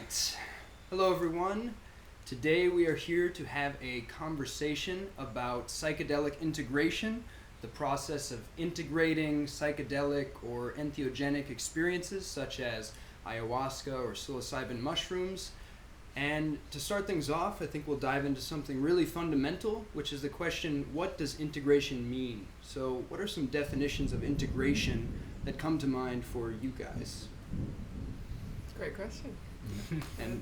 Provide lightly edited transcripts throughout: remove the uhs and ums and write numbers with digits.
right. Hello, everyone. Today we are here to have a conversation about psychedelic integration, the process of integrating psychedelic or entheogenic experiences such as ayahuasca or psilocybin mushrooms. And to start things off, I think we'll dive into something really fundamental, which is the question, what does integration mean? So what are some definitions of integration that come to mind for you guys? Great question. And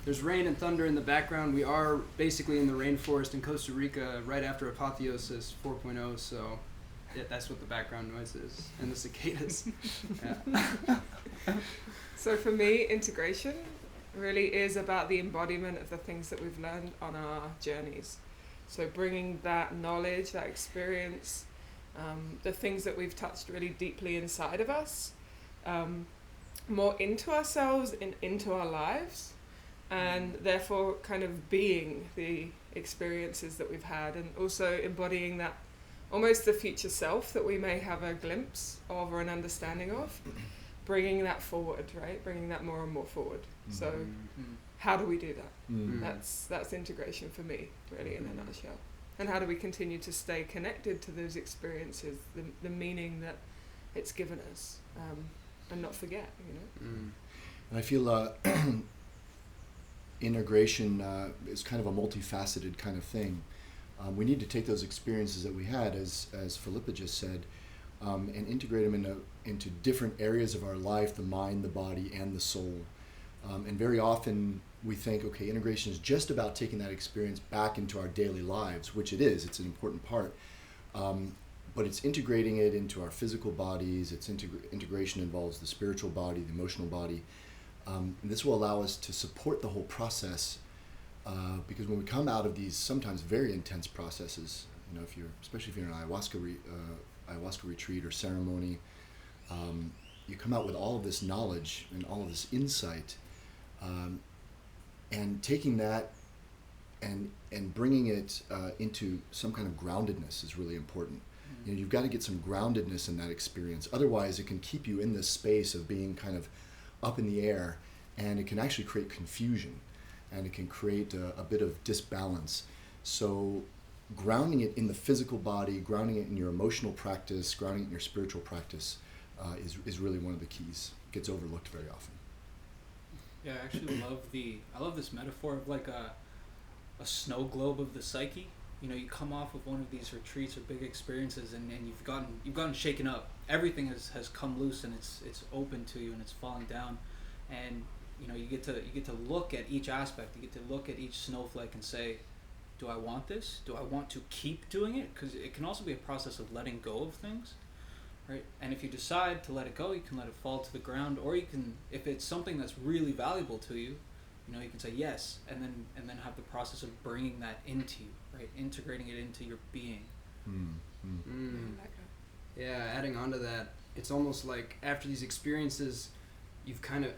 there's rain and thunder in the background. We are basically in the rainforest in Costa Rica right after Apotheosis 4.0, so yeah, that's what the background noise is, and the cicadas. Yeah. So for me, integration really is about the embodiment of the things that we've learned on our journeys. So bringing that knowledge, that experience, the things that we've touched really deeply inside of us, more into ourselves and into our lives, and therefore kind of being the experiences that we've had, and also embodying that almost the future self that we may have a glimpse of or an understanding of, bringing that forward, right? Bringing that more and more forward. So how do we do that? That's integration for me, really, in a nutshell. And how do we continue to stay connected to those experiences, the meaning that it's given us, and not forget, you know? And I feel integration is kind of a multifaceted kind of thing. We need to take those experiences that we had, as Philippa just said, and integrate them into different areas of our life, the mind, the body, and the soul. And very often we think, okay, integration is just about taking that experience back into our daily lives, which it is. It's an important part. But it's integrating it into our physical bodies. Its integration involves the spiritual body, the emotional body. And this will allow us to support the whole process, because when we come out of these sometimes very intense processes, you know, especially if you're in an ayahuasca retreat or ceremony, you come out with all of this knowledge and all of this insight, and taking that and bringing it into some kind of groundedness is really important. You know, you've got to get some groundedness in that experience. Otherwise, it can keep you in this space of being kind of up in the air, and it can actually create confusion, and it can create a bit of disbalance. So grounding it in the physical body, grounding it in your emotional practice, grounding it in your spiritual practice is really one of the keys. It gets overlooked very often. Yeah, I actually love this metaphor of like a snow globe of the psyche. You know, you come off of one of these retreats or big experiences, and you've gotten shaken up. Everything has come loose, and it's open to you, and it's falling down. And you know, you get to look at each aspect. You get to look at each snowflake and say, do I want this? Do I want to keep doing it? Because it can also be a process of letting go of things, right? And if you decide to let it go, you can let it fall to the ground, or you can, if it's something that's really valuable to you, you know, you can say yes, and then have the process of bringing that into you, right? Integrating it into your being. Yeah, adding on to that, it's almost like after these experiences,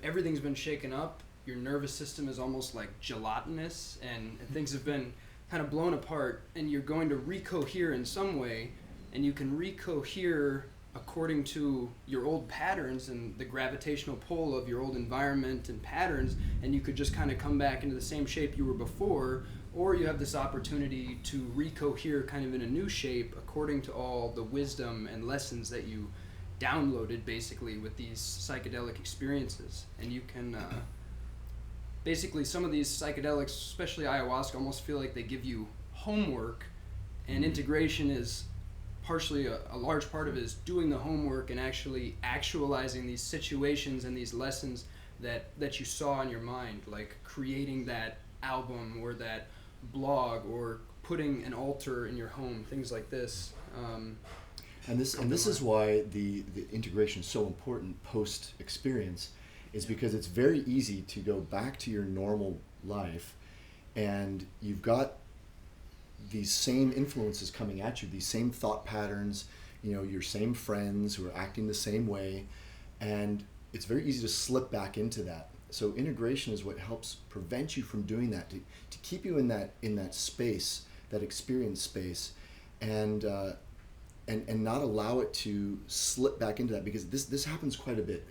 everything's been shaken up. Your nervous system is almost like gelatinous, and things have been kind of blown apart, and you're going to recohere in some way, and you can recohere according to your old patterns and the gravitational pull of your old environment and patterns, and you could just kind of come back into the same shape you were before, or you have this opportunity to recohere kind of in a new shape according to all the wisdom and lessons that you downloaded basically with these psychedelic experiences. And you can basically, some of these psychedelics, especially ayahuasca, almost feel like they give you homework, and integration is partially a large part of it is doing the homework and actually actualizing these situations and these lessons that you saw in your mind, like creating that album or that blog or putting an altar in your home, things like this. And this is why the integration is so important post experience, is because it's very easy to go back to your normal life, and you've got these same influences coming at you, these same thought patterns, you know, your same friends who are acting the same way, and it's very easy to slip back into that. So integration is what helps prevent you from doing that, to keep you in that space, that experience space, and and not allow it to slip back into that, because this happens quite a bit.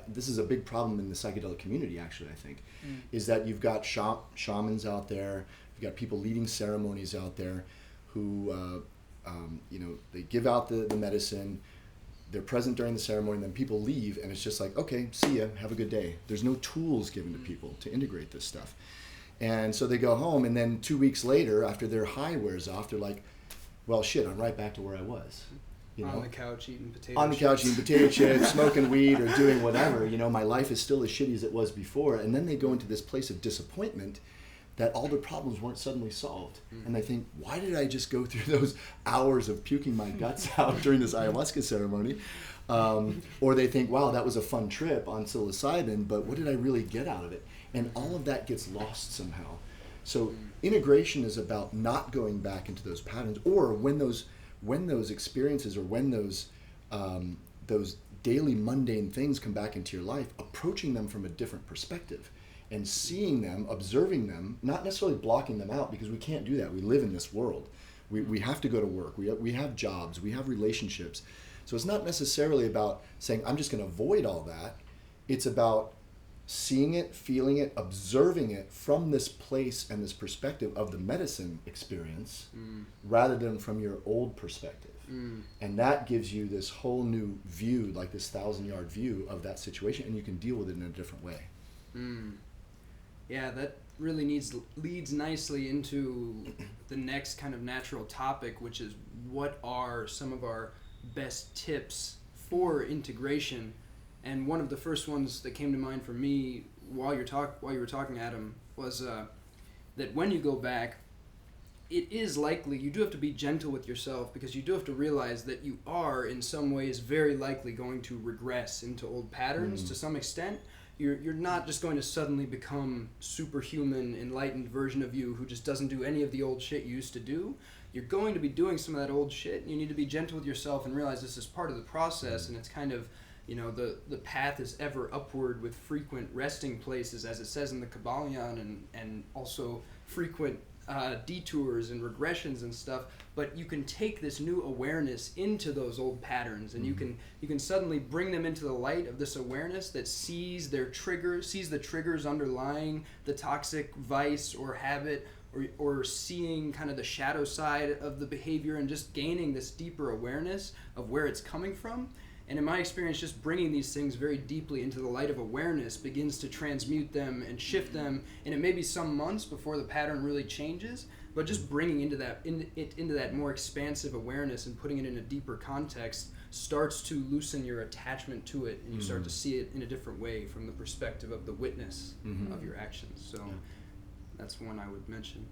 This is a big problem in the psychedelic community, actually, I think, is that you've got shamans out there, you've got people leading ceremonies out there who, they give out the medicine, they're present during the ceremony, and then people leave, and it's just like, okay, see ya, have a good day. There's no tools given to people to integrate this stuff. And so they go home, and then 2 weeks later, after their high wears off, they're like, well, shit, I'm right back to where I was. On the couch eating potato chips. On the couch eating potato chips, smoking weed, or doing whatever. My life is still as shitty as it was before. And then they go into this place of disappointment that all their problems weren't suddenly solved. And they think, why did I just go through those hours of puking my guts out during this ayahuasca ceremony? Or they think, wow, that was a fun trip on psilocybin, but what did I really get out of it? And all of that gets lost somehow. So integration is about not going back into those patterns, or when those experiences, or when those daily mundane things come back into your life, approaching them from a different perspective and seeing them, observing them, not necessarily blocking them out, because we can't do that. We live in this world. We have to go to work. We have jobs. We have relationships. So it's not necessarily about saying, I'm just going to avoid all that. It's about seeing it, feeling it, observing it from this place and this perspective of the medicine experience, rather than from your old perspective. And that gives you this whole new view, like this 1,000-yard view of that situation, and you can deal with it in a different way. Yeah, that really leads nicely into the next kind of natural topic, which is what are some of our best tips for integration. And one of the first ones that came to mind for me while you were talking, Adam, was that when you go back, it is likely you do have to be gentle with yourself, because you do have to realize that you are in some ways very likely going to regress into old patterns to some extent. You're not just going to suddenly become superhuman, enlightened version of you who just doesn't do any of the old shit you used to do. You're going to be doing some of that old shit, and you need to be gentle with yourself and realize this is part of the process, and it's kind of, the path is ever upward with frequent resting places, as it says in the Kabbalion, and also frequent detours and regressions and stuff. But you can take this new awareness into those old patterns, and you can suddenly bring them into the light of this awareness that sees the triggers underlying the toxic vice or habit, or seeing kind of the shadow side of the behavior, and just gaining this deeper awareness of where it's coming from. And in my experience, just bringing these things very deeply into the light of awareness begins to transmute them and shift them. And it may be some months before the pattern really changes, but just bringing into that more expansive awareness and putting it in a deeper context starts to loosen your attachment to it, and you start to see it in a different way from the perspective of the witness of your actions. So that's one I would mention.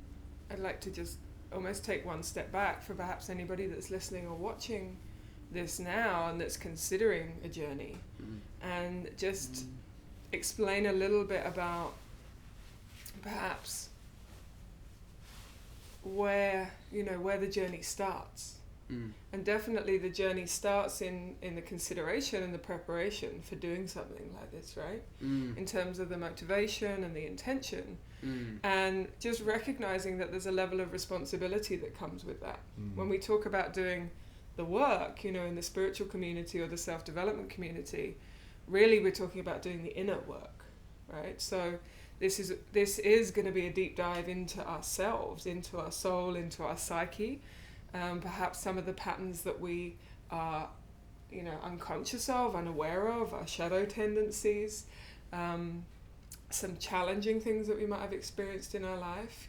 I'd like to just almost take one step back for perhaps anybody that's listening or watching this now and that's considering a journey, and just explain a little bit about perhaps where the journey starts. And definitely the journey starts in the consideration and the preparation for doing something like this, right? In terms of the motivation and the intention, and just recognizing that there's a level of responsibility that comes with that. When we talk about doing the work, in the spiritual community or the self-development community, really we're talking about doing the inner work, right? So this is going to be a deep dive into ourselves, into our soul, into our psyche, perhaps some of the patterns that we are, unconscious of, unaware of, our shadow tendencies, some challenging things that we might have experienced in our life,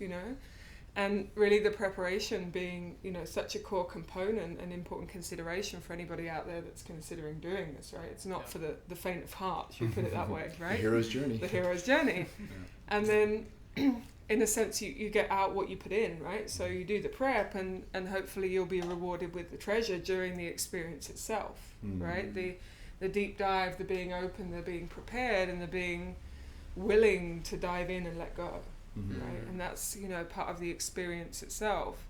and really the preparation being, such a core component and important consideration for anybody out there that's considering doing this, right? It's not for the faint of heart, should we put it that way, right? The hero's journey. The hero's journey. And then, in a sense, you get out what you put in, right? So you do the prep, and hopefully you'll be rewarded with the treasure during the experience itself, right? The deep dive, the being open, the being prepared, and the being willing to dive in and let go. Right, and that's part of the experience itself,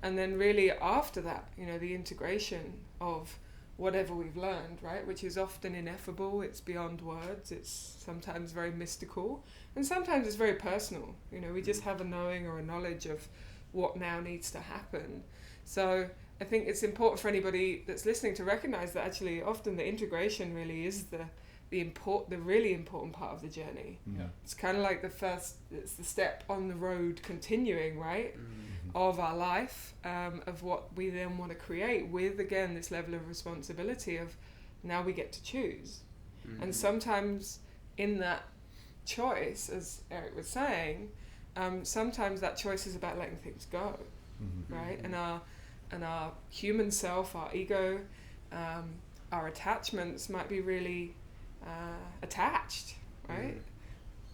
and then really after that, the integration of whatever we've learned, right, which is often ineffable. It's beyond words. It's sometimes very mystical, and sometimes it's very personal. We just have a knowing or a knowledge of what now needs to happen. So I think it's important for anybody that's listening to recognize that actually often the integration really is the really important part of the journey. Yeah. It's kind of like it's the step on the road continuing, right, of our life, of what we then want to create with, again, this level of responsibility of now we get to choose. And sometimes in that choice, as Eric was saying, sometimes that choice is about letting things go, right? And our human self, our ego, our attachments might be really attached, right?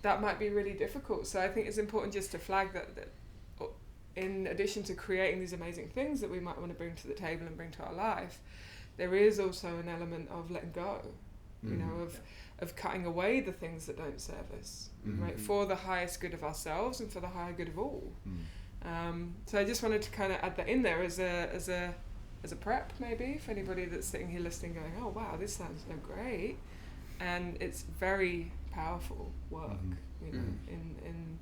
That might be really difficult. So I think it's important just to flag that in addition to creating these amazing things that we might want to bring to the table and bring to our life, there is also an element of letting go, you know, of cutting away the things that don't serve us, right, for the highest good of ourselves and for the higher good of all. So I just wanted to kind of add that in there as a prep, maybe, for anybody that's sitting here listening going, oh wow, this sounds so great. And it's very powerful work, you know, in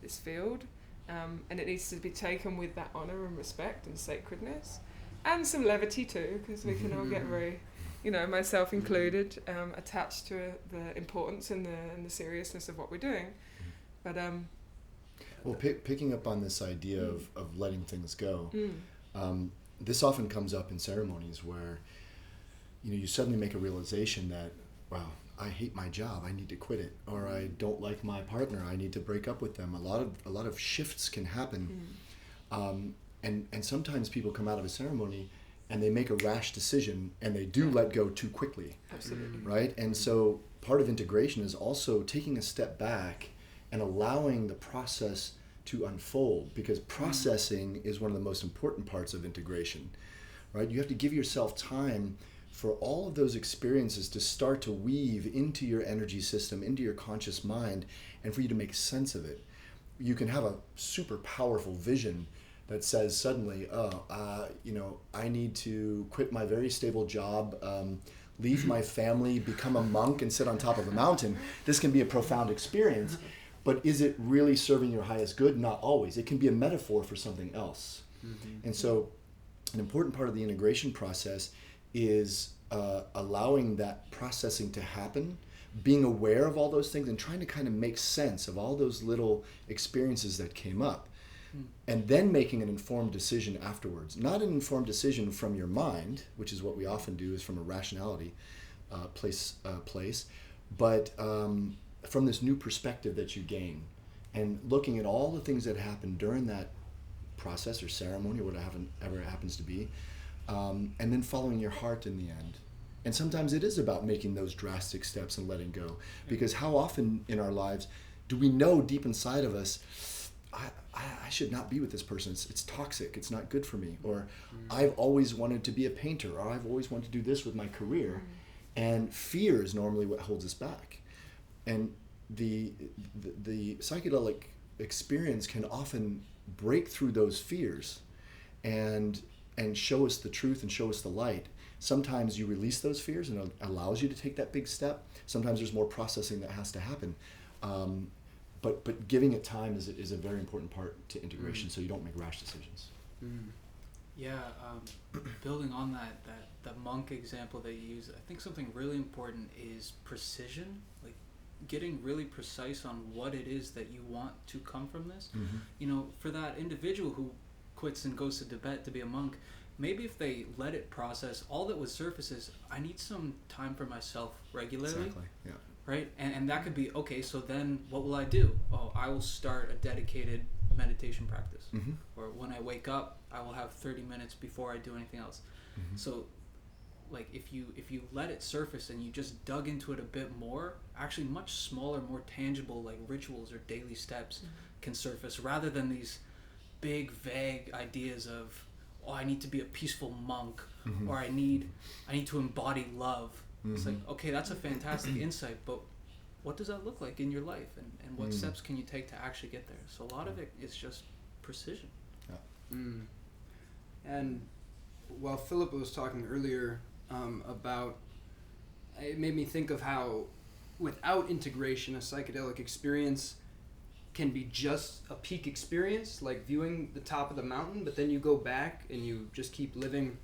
this field. And it needs to be taken with that honour and respect and sacredness. And some levity too, because we can all get very, you know, myself included, attached to the importance and the seriousness of what we're doing. But well, picking up on this idea of letting things go, this often comes up in ceremonies where, you know, you suddenly make a realization that, wow, I hate my job, I need to quit it, or I don't like my partner, I need to break up with them. A lot of shifts can happen. And sometimes people come out of a ceremony and they make a rash decision and they do let go too quickly. Absolutely. Right? And so part of integration is also taking a step back and allowing the process to unfold, because processing is one of the most important parts of integration. Right? You have to give yourself time for all of those experiences to start to weave into your energy system, into your conscious mind, and for you to make sense of it. You can have a super powerful vision that says suddenly, you know, I need to quit my very stable job, leave my family, become a monk and sit on top of a mountain. This can be a profound experience, but is it really serving your highest good? Not always. It can be a metaphor for something else. And so an important part of the integration process is allowing that processing to happen, being aware of all those things and trying to kind of make sense of all those little experiences that came up. And then making an informed decision afterwards. Not an informed decision from your mind, which is what we often do, is from a rationality place, but from this new perspective that you gain, and looking at all the things that happened during that process or ceremony or whatever it happens to be, and then following your heart in the end. And sometimes it is about making those drastic steps and letting go, because how often in our lives do we know deep inside of us, I should not be with this person. It's toxic. It's not good for me. Or I've always wanted to be a painter, or I've always wanted to do this with my career. And fear is normally what holds us back. And the psychedelic experience can often break through those fears and show us the truth and show us the light. Sometimes you release those fears and it allows you to take that big step. Sometimes there's more processing that has to happen. But giving it time is a very important part to integration, so you don't make rash decisions. Yeah, building on that monk example that you use, I think something really important is precision, like getting really precise on what it is that you want to come from this. You know, for that individual who quits and goes to Tibet to be a monk, maybe if they let it process, all that would surface is, I need some time for myself regularly. Exactly, yeah. Right? And that could be, okay, so then what will I do? Oh, I will start a dedicated meditation practice. Or when I wake up, I will have 30 minutes before I do anything else. So, like, if you let it surface and you just dug into it a bit more, actually much smaller, more tangible, like, rituals or daily steps can surface, rather than these big, vague ideas of, oh, I need to be a peaceful monk, or I need to embody love. It's like, okay, that's a fantastic insight, but what does that look like in your life, and what steps can you take to actually get there? So a lot of it is just precision. And while Philippa was talking earlier about, it made me think of how without integration, a psychedelic experience can be just a peak experience, like viewing the top of the mountain, but then you go back and you just keep living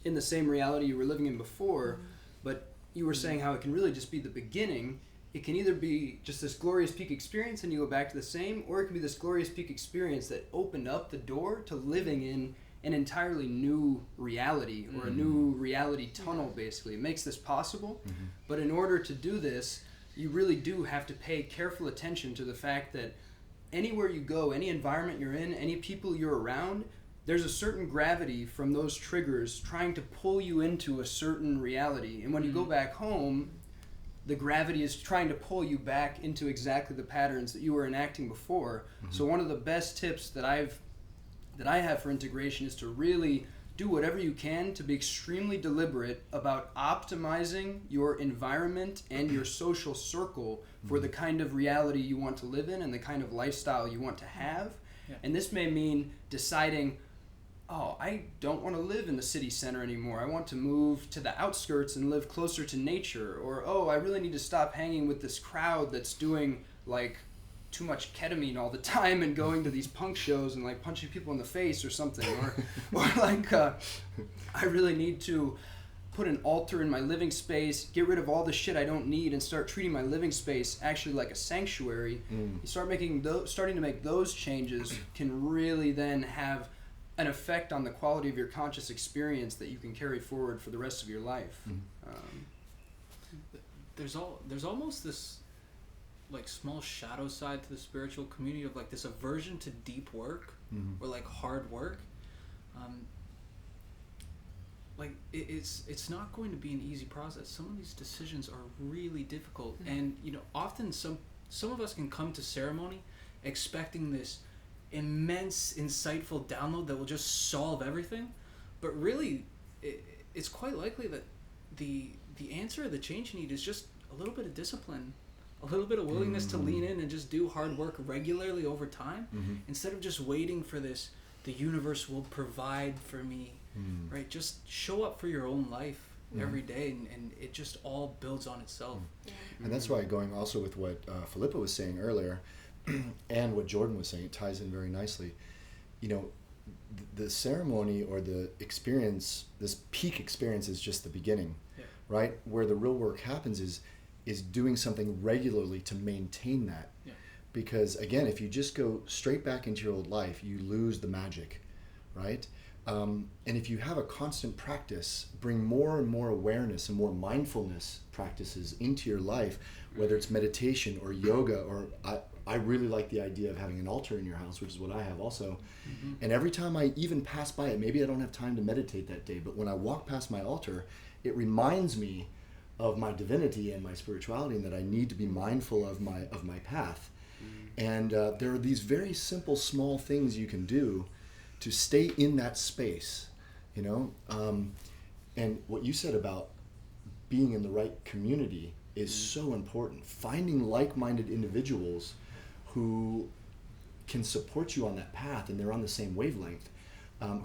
in the same reality you were living in before. But you were saying how it can really just be the beginning. It can either be just this glorious peak experience and you go back to the same, or it can be this glorious peak experience that opened up the door to living in an entirely new reality, or a new reality tunnel, basically. It makes this possible. But in order to do this, you really do have to pay careful attention to the fact that anywhere you go, any environment you're in, any people you're around, there's a certain gravity from those triggers trying to pull you into a certain reality. And when you go back home, the gravity is trying to pull you back into exactly the patterns that you were enacting before. So one of the best tips that I have for integration is to really do whatever you can to be extremely deliberate about optimizing your environment and your social circle for the kind of reality you want to live in and the kind of lifestyle you want to have. And this may mean deciding, oh, I don't want to live in the city center anymore. I want to move to the outskirts and live closer to nature. Or, oh, I really need to stop hanging with this crowd that's doing like too much ketamine all the time and going to these punk shows and like punching people in the face or something. Or like, I really need to put an altar in my living space, get rid of all the shit I don't need, and start treating my living space actually like a sanctuary. You starting to make those changes can really then have an effect on the quality of your conscious experience that you can carry forward for the rest of your life. There's almost this like small shadow side to the spiritual community of like this aversion to deep work or like hard work. Like it's not going to be an easy process. Some of these decisions are really difficult, and you know, often some of us can come to ceremony expecting this immense insightful download that will just solve everything, but really it's quite likely that the answer or the change you need is just a little bit of discipline, a little bit of willingness to lean in and just do hard work regularly over time, instead of just waiting for this, the universe will provide for me, right? Just show up for your own life every day, and it just all builds on itself. And that's why, going also with what Philippa was saying earlier and what Jordan was saying, it ties in very nicely. You know, the ceremony or the experience, this peak experience, is just the beginning, right? Where the real work happens is doing something regularly to maintain that. Because again, if you just go straight back into your old life, you lose the magic, right? And if you have a constant practice, bring more and more awareness and more mindfulness practices into your life, whether it's meditation or yoga, or I really like the idea of having an altar in your house, which is what I have also. And every time I even pass by it, maybe I don't have time to meditate that day, but when I walk past my altar, it reminds me of my divinity and my spirituality, and that I need to be mindful of my path. And there are these very simple, small things you can do to stay in that space, you know? And what you said about being in the right community is so important. Finding like-minded individuals who can support you on that path, and they're on the same wavelength,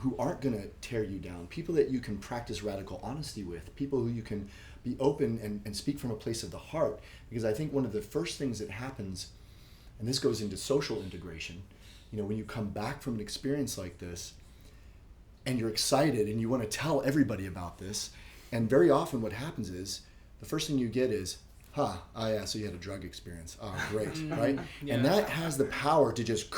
who aren't going to tear you down. People that you can practice radical honesty with, people who you can be open and speak from a place of the heart. Because I think one of the first things that happens, and this goes into social integration, you know, when you come back from an experience like this and you're excited and you want to tell everybody about this, and very often what happens is the first thing you get is, oh yeah, so you had a drug experience. Oh, great, right? And that has the power to just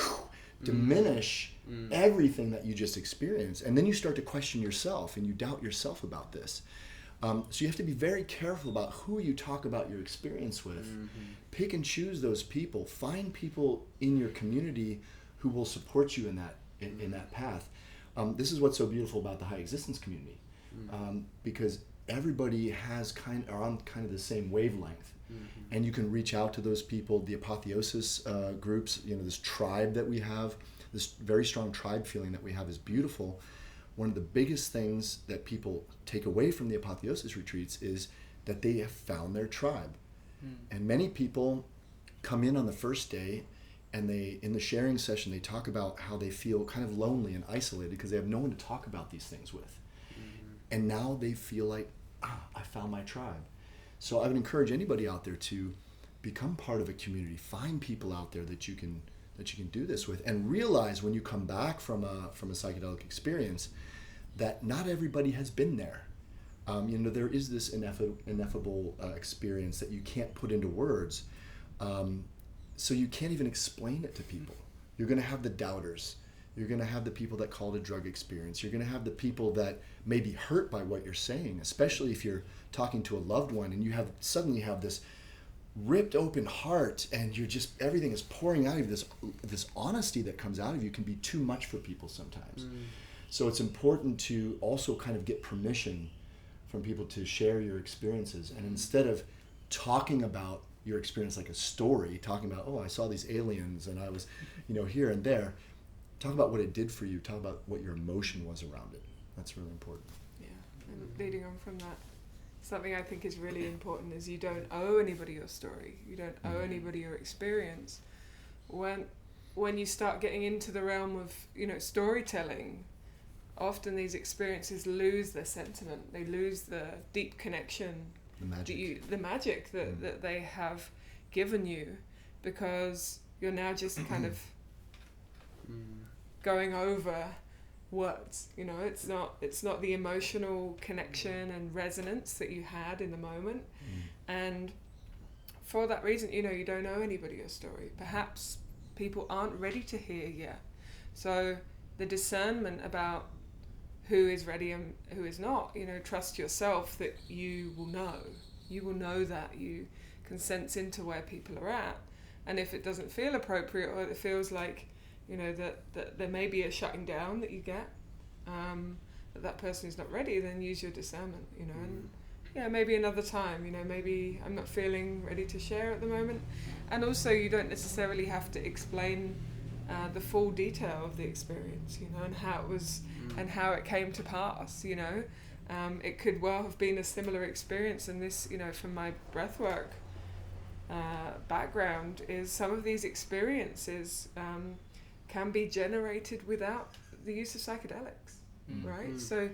diminish everything that you just experienced. And then you start to question yourself and you doubt yourself about this. So you have to be very careful about who you talk about your experience with. Pick and choose those people. Find people in your community who will support you in that path. This is what's so beautiful about the high existence community, because everybody are on kind of the same wavelength, and you can reach out to those people. The Apotheosis groups, you know, this tribe that we have, this very strong tribe feeling that we have, is beautiful. One of the biggest things that people take away from the Apotheosis retreats is that they have found their tribe. And many people come in on the first day, and in the sharing session, they talk about how they feel kind of lonely and isolated because they have no one to talk about these things with. And now they feel like, I found my tribe. So I would encourage anybody out there to become part of a community. Find people out there that you can do this with, and realize when you come back from a psychedelic experience that not everybody has been there. There is this ineffable experience that you can't put into words, so you can't even explain it to people. You're going to have the doubters. You're going to have the people that call it a drug experience. You're going to have the people that may be hurt by what you're saying, especially if you're talking to a loved one and you suddenly have this ripped open heart, and you're just, everything is pouring out of you. This honesty that comes out of you can be too much for people sometimes. So it's important to also kind of get permission from people to share your experiences, and instead of talking about your experience like a story, talking about, oh, I saw these aliens and I was, here and there, talk about what it did for you. Talk about what your emotion was around it. That's really important. Yeah, and leading on from that, something I think is really important is you don't owe anybody your story. You don't owe anybody your experience. When you start getting into the realm of, storytelling, often these experiences lose their sentiment. They lose the deep connection, the magic that they have given you, because you're now just kind of going over words. It's not the emotional connection and resonance that you had in the moment. And for that reason, you don't owe anybody your story. Perhaps people aren't ready to hear yet. So the discernment about who is ready and who is not, trust yourself that you will know. You will know that. You can sense into where people are at. And if it doesn't feel appropriate, or it feels like, that there may be a shutting down that you get, that person is not ready, then use your discernment, and maybe another time, maybe I'm not feeling ready to share at the moment. And also, you don't necessarily have to explain the full detail of the experience, and how it was and how it came to pass. It could well have been a similar experience, and this, from my breathwork background, is some of these experiences can be generated without the use of psychedelics, right? So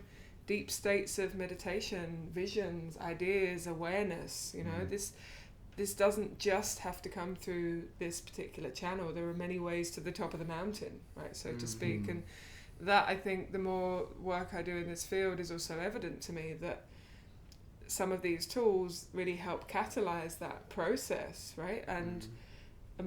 deep states of meditation, visions, ideas, awareness, this doesn't just have to come through this particular channel. There are many ways to the top of the mountain, right, so to speak. And that, I think, the more work I do in this field is also evident to me that some of these tools really help catalyze that process, right? And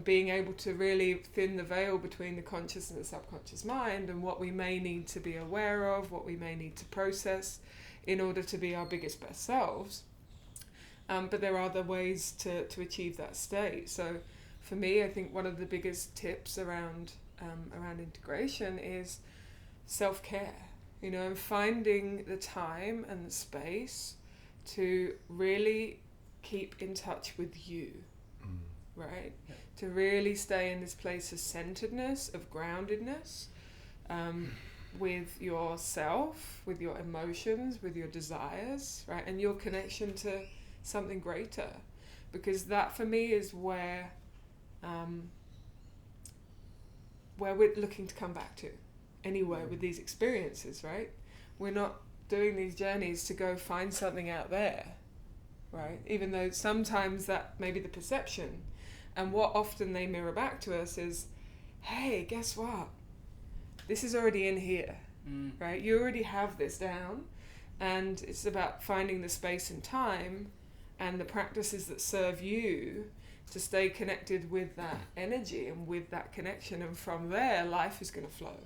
being able to really thin the veil between the conscious and the subconscious mind, and what we may need to be aware of, what we may need to process in order to be our biggest, best selves. But there are other ways to achieve that state. So for me, I think one of the biggest tips around integration is self-care, and finding the time and the space to really keep in touch with you, right? Yeah. To really stay in this place of centeredness, of groundedness, with yourself, with your emotions, with your desires, right? And your connection to something greater. Because that, for me, is where we're looking to come back to anyway with these experiences, right? We're not doing these journeys to go find something out there, right? Even though sometimes that may be the perception. And what often they mirror back to us is, hey, guess what? This is already in here, right? You already have this down. And it's about finding the space and time and the practices that serve you to stay connected with that energy and with that connection. And from there, life is going to flow.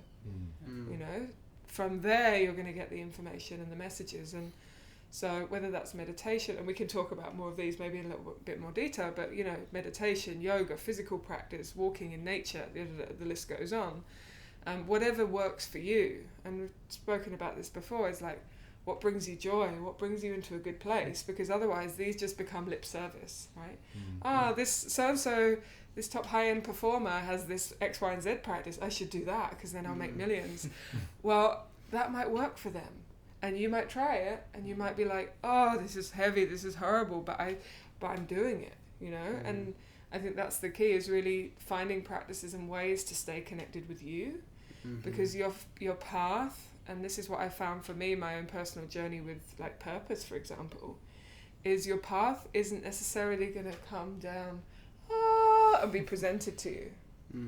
From there, you're going to get the information and the messages. And so whether that's meditation, and we can talk about more of these maybe in a little bit more detail, but, meditation, yoga, physical practice, walking in nature, the list goes on. Whatever works for you. And we've spoken about this before, is like, what brings you joy? What brings you into a good place? Because otherwise, these just become lip service, right? This so-and-so, this top high-end performer has this X, Y, and Z practice. I should do that because then I'll make millions. Well, that might work for them. And you might try it, and you might be like, oh, this is heavy, this is horrible, but I'm doing it, And I think that's the key, is really finding practices and ways to stay connected with you, because your path, and this is what I found for me, my own personal journey with like purpose, for example, is your path isn't necessarily going to come down lot and be presented to you,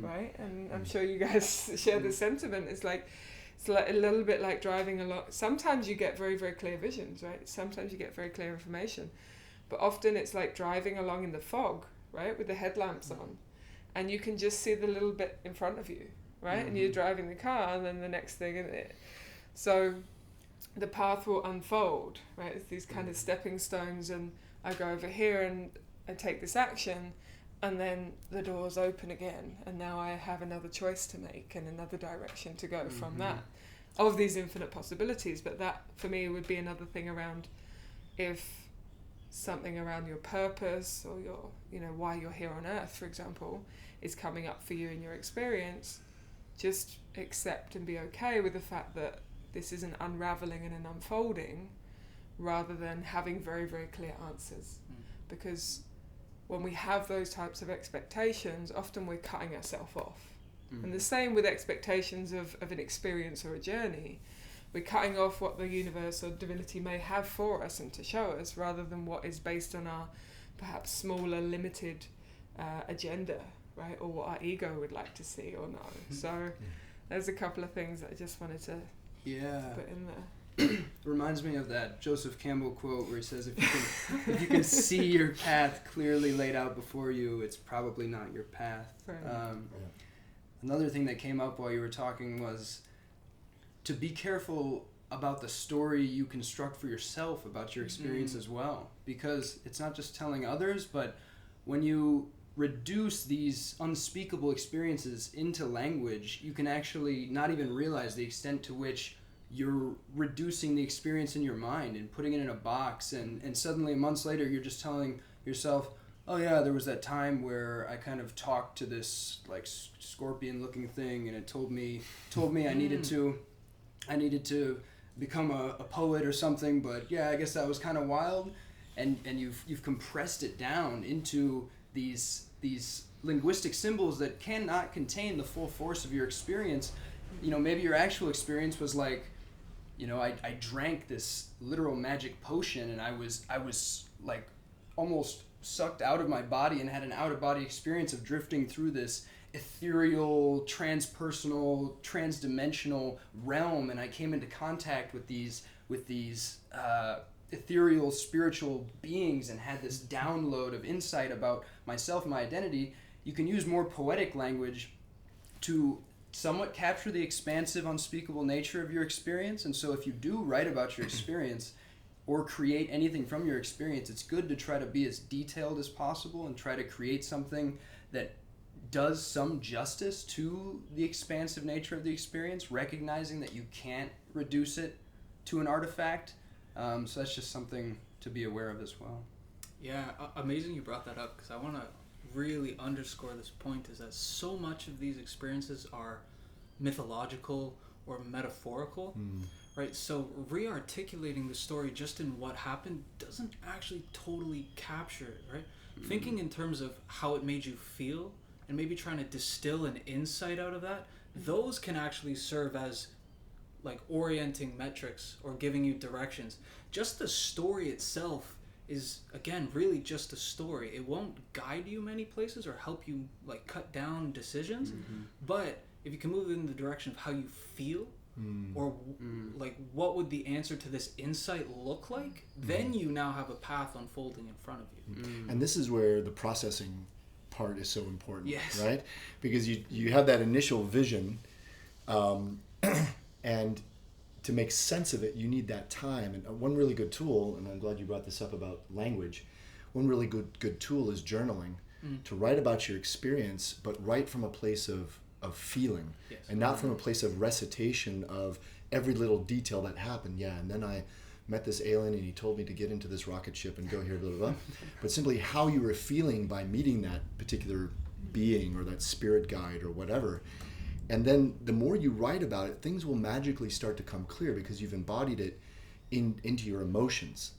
right? And I'm sure you guys share the sentiment. It's like a little bit like driving along. Sometimes you get very, very clear visions, right? Sometimes you get very clear information. But often it's like driving along in the fog, right? With the headlamps on. And you can just see the little bit in front of you, right? And you're driving the car, and then the next thing. So the path will unfold, right? It's these kind of stepping stones, and I go over here and I take this action, and then the doors open again, and now I have another choice to make and another direction to go from that, of these infinite possibilities. But that for me would be another thing around, if something around your purpose or your, why you're here on earth, for example, is coming up for you in your experience, just accept and be okay with the fact that this is an unraveling and an unfolding, rather than having very, very clear answers. Because when we have those types of expectations, often we're cutting ourselves off. And the same with expectations of an experience or a journey. We're cutting off what the universe or divinity may have for us and to show us, rather than what is based on our perhaps smaller, limited agenda, right? Or what our ego would like to see or know. So there's a couple of things that I just wanted to put in there. Reminds me of that Joseph Campbell quote where he says, if you can see your path clearly laid out before you, it's probably not your path. Right. Another thing that came up while you were talking was to be careful about the story you construct for yourself about your experience as well, because it's not just telling others, but when you reduce these unspeakable experiences into language, you can actually not even realize the extent to which you're reducing the experience in your mind and putting it in a box, and suddenly months later you're just telling yourself, oh yeah, there was that time where I kind of talked to this like scorpion looking thing, and it told me I needed to become a poet or something, but yeah, I guess that was kind of wild, and you've compressed it down into these linguistic symbols that cannot contain the full force of your experience. Maybe your actual experience was like, I drank this literal magic potion, and I was like almost sucked out of my body and had an out-of-body experience of drifting through this ethereal, transpersonal, transdimensional realm, and I came into contact with these ethereal spiritual beings and had this download of insight about myself and my identity. You can use more poetic language to somewhat capture the expansive, unspeakable nature of your experience. And so if you do write about your experience or create anything from your experience, it's good to try to be as detailed as possible and try to create something that does some justice to the expansive nature of the experience, recognizing that you can't reduce it to an artifact. So that's just something to be aware of as well. Yeah, amazing you brought that up, because I want to really underscore this point, is that so much of these experiences are mythological or metaphorical, right? So re-articulating the story just in what happened doesn't actually totally capture it, right? Thinking in terms of how it made you feel and maybe trying to distill an insight out of that, those can actually serve as like orienting metrics or giving you directions. Just the story itself is, again, really just a story. It won't guide you many places or help you like cut down decisions, but if you can move in the direction of how you feel or like what would the answer to this insight look like, then you now have a path unfolding in front of you. And this is where the processing part is so important, yes. Right? Because you have that initial vision, and to make sense of it, you need that time. And one really good tool, and I'm glad you brought this up about language, one really good tool is journaling, to write about your experience, but write from a place of feeling, and not from a place of recitation of every little detail that happened. Yeah, and then I met this alien and he told me to get into this rocket ship and go here, blah, blah, blah. But simply how you were feeling by meeting that particular being or that spirit guide or whatever. And then the more you write about it, things will magically start to come clear because you've embodied it into your emotions.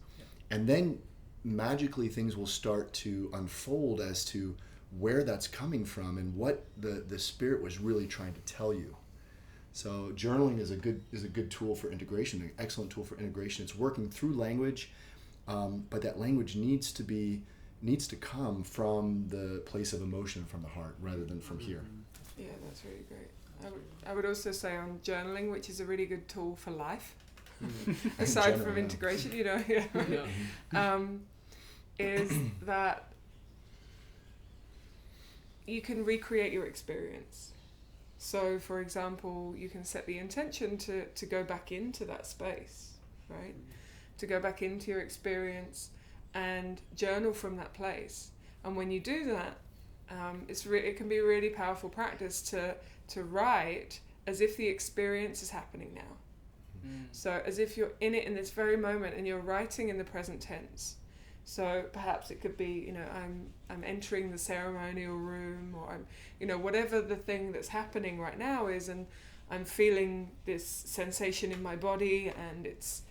And then magically things will start to unfold as to where that's coming from and what the spirit was really trying to tell you. So journaling is a good tool for integration, an excellent tool for integration. It's working through language, but that language needs to be needs to come from the place of emotion, from the heart, rather than from here. Yeah, that's really great. I would also say on journaling, which is a really good tool for life, aside from integration, you know, is that you can recreate your experience. So, for example, you can set the intention to go back into that space, right? To go back into your experience and journal from that place. And when you do that, it can be a really powerful practice to write as if the experience is happening now. So as if you're in it in this very moment and you're writing in the present tense. So perhaps it could be, you know, I'm entering the ceremonial room, or I'm, you know, whatever the thing that's happening right now is, and I'm feeling this sensation in my body, and it's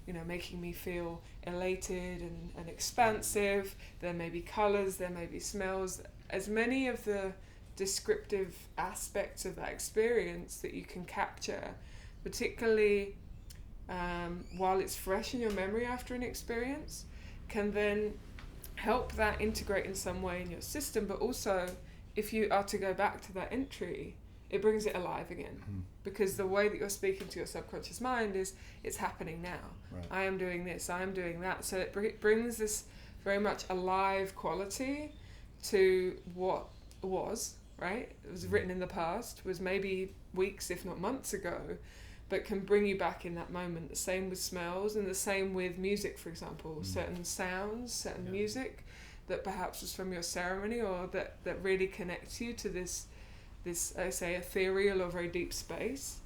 you know, making me feel elated and expansive. There may be colours, there may be smells, as many of the descriptive aspects of that experience that you can capture, particularly while it's fresh in your memory after an experience, can then help that integrate in some way in your system. But also, if you are to go back to that entry, it brings it alive again. Because the way that you're speaking to your subconscious mind is, it's happening now. Right. I am doing this, I am doing that. So it brings this very much alive quality to what was, right? It was written in the past, was maybe weeks, if not months ago, but can bring you back in that moment. The same with smells, and the same with music, for example. Certain sounds, certain music that perhaps was from your ceremony, or that really connects you to this I say ethereal or very deep space.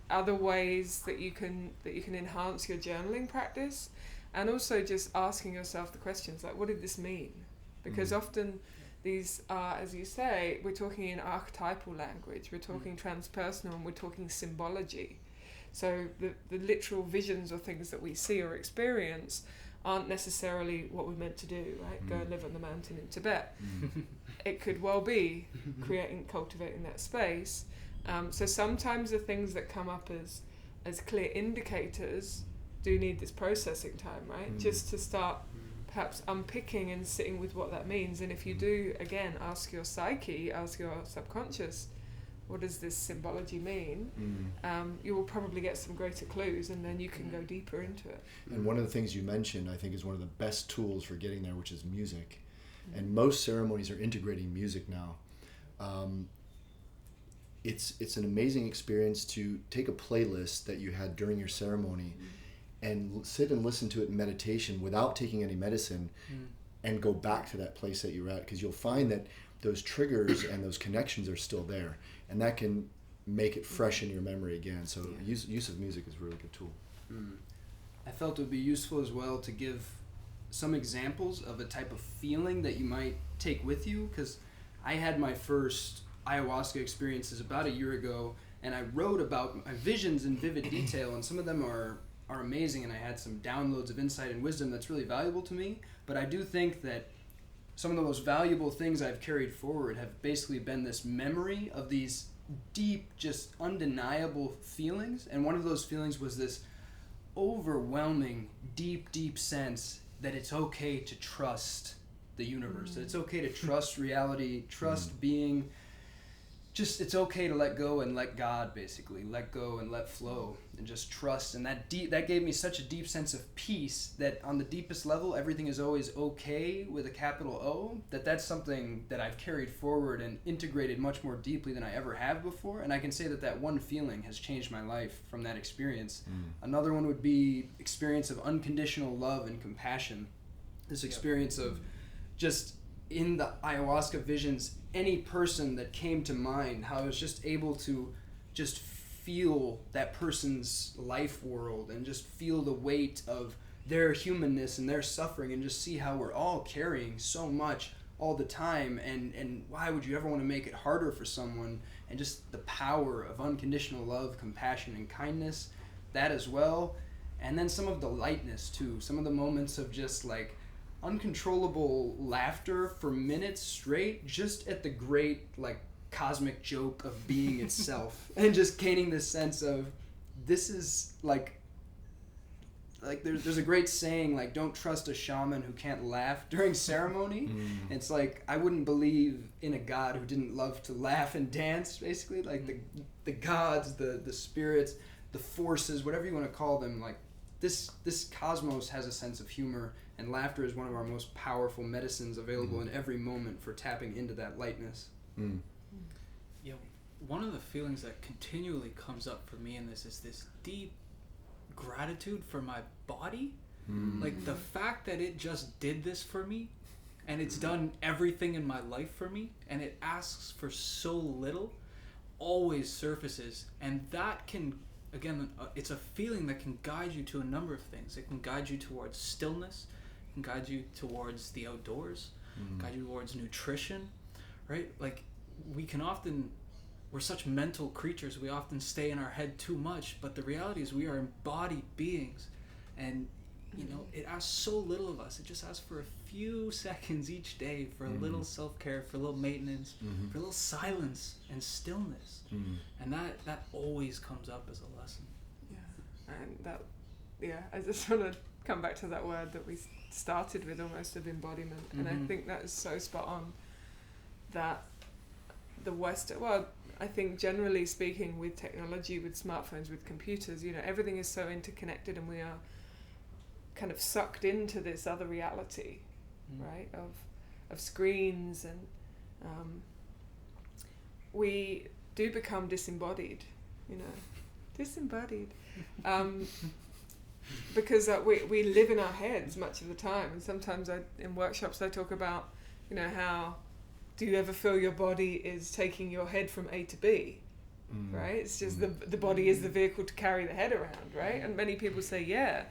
Other ways that you can enhance your journaling practice, and also just asking yourself the questions like, what did this mean? Because often these are, as you say, we're talking in archetypal language, we're talking transpersonal, and we're talking symbology. So the literal visions or things that we see or experience aren't necessarily what we're meant to do, right? Go and live on the mountain in Tibet. It could well be cultivating that space. So sometimes the things that come up as clear indicators do need this processing time, right? Just to start perhaps unpicking and sitting with what that means. And if you do, again, ask your psyche, ask your subconscious, what does this symbology mean? You will probably get some greater clues, and then you can go deeper into it. And one of the things you mentioned, I think, is one of the best tools for getting there, which is music. And most ceremonies are integrating music now. It's an amazing experience to take a playlist that you had during your ceremony and sit and listen to it in meditation without taking any medicine, and go back to that place that you're at, because you'll find that those triggers and those connections are still there, and that can make it fresh in your memory again. So use of music is a really good tool. I felt it would be useful as well to give some examples of a type of feeling that you might take with you, because I had my first ayahuasca experiences about a year ago, and I wrote about my visions in vivid detail, and some of them are amazing, and I had some downloads of insight and wisdom that's really valuable to me. But I do think that some of the most valuable things I've carried forward have basically been this memory of these deep, just undeniable feelings. And one of those feelings was this overwhelming, deep sense that it's okay to trust the universe, that it's okay to trust reality, trust being. Just, it's okay to let go and let God, basically. Let go and let flow and just trust. And that gave me such a deep sense of peace that on the deepest level, everything is always okay with a capital O, that's something that I've carried forward and integrated much more deeply than I ever have before. And I can say that one feeling has changed my life from that experience. Another one would be experience of unconditional love and compassion. This experience of just in the ayahuasca visions, any person that came to mind, how I was just able to just feel that person's life world and just feel the weight of their humanness and their suffering, and just see how we're all carrying so much all the time, and why would you ever want to make it harder for someone, and just the power of unconditional love, compassion, and kindness, that as well. And then some of the lightness too, some of the moments of just like uncontrollable laughter for minutes straight, just at the great like cosmic joke of being itself, and just gaining this sense of this is like like there's a great saying, like, don't trust a shaman who can't laugh during ceremony. It's like, I wouldn't believe in a god who didn't love to laugh and dance, basically. Like the gods, the spirits, the forces, whatever you want to call them, like this cosmos has a sense of humor, and laughter is one of our most powerful medicines available in every moment for tapping into that lightness. Yeah, one of the feelings that continually comes up for me in this is this deep gratitude for my body. Like the fact that it just did this for me, and it's done everything in my life for me, and it asks for so little, always surfaces. And that can, again, it's a feeling that can guide you to a number of things. It can guide you towards stillness, it can guide you towards the outdoors, guide you towards nutrition, right? Like, we're such mental creatures, we often stay in our head too much, but the reality is we are embodied beings, and you know, it asks so little of us. It just asks for a few seconds each day for a little self-care, for a little maintenance, for a little silence and stillness. And that always comes up as a lesson. And I just want to come back to that word that we started with, almost, of embodiment. And I think that is so spot on, that the West, well, I think generally speaking, with technology, with smartphones, with computers, you know, everything is so interconnected, and we are kind of sucked into this other reality, right, of screens, and we do become disembodied, you know, because we live in our heads much of the time. And sometimes in workshops I talk about, you know, how do you ever feel your body is taking your head from A to B, right? It's just the body is the vehicle to carry the head around, right? And many people say, yeah.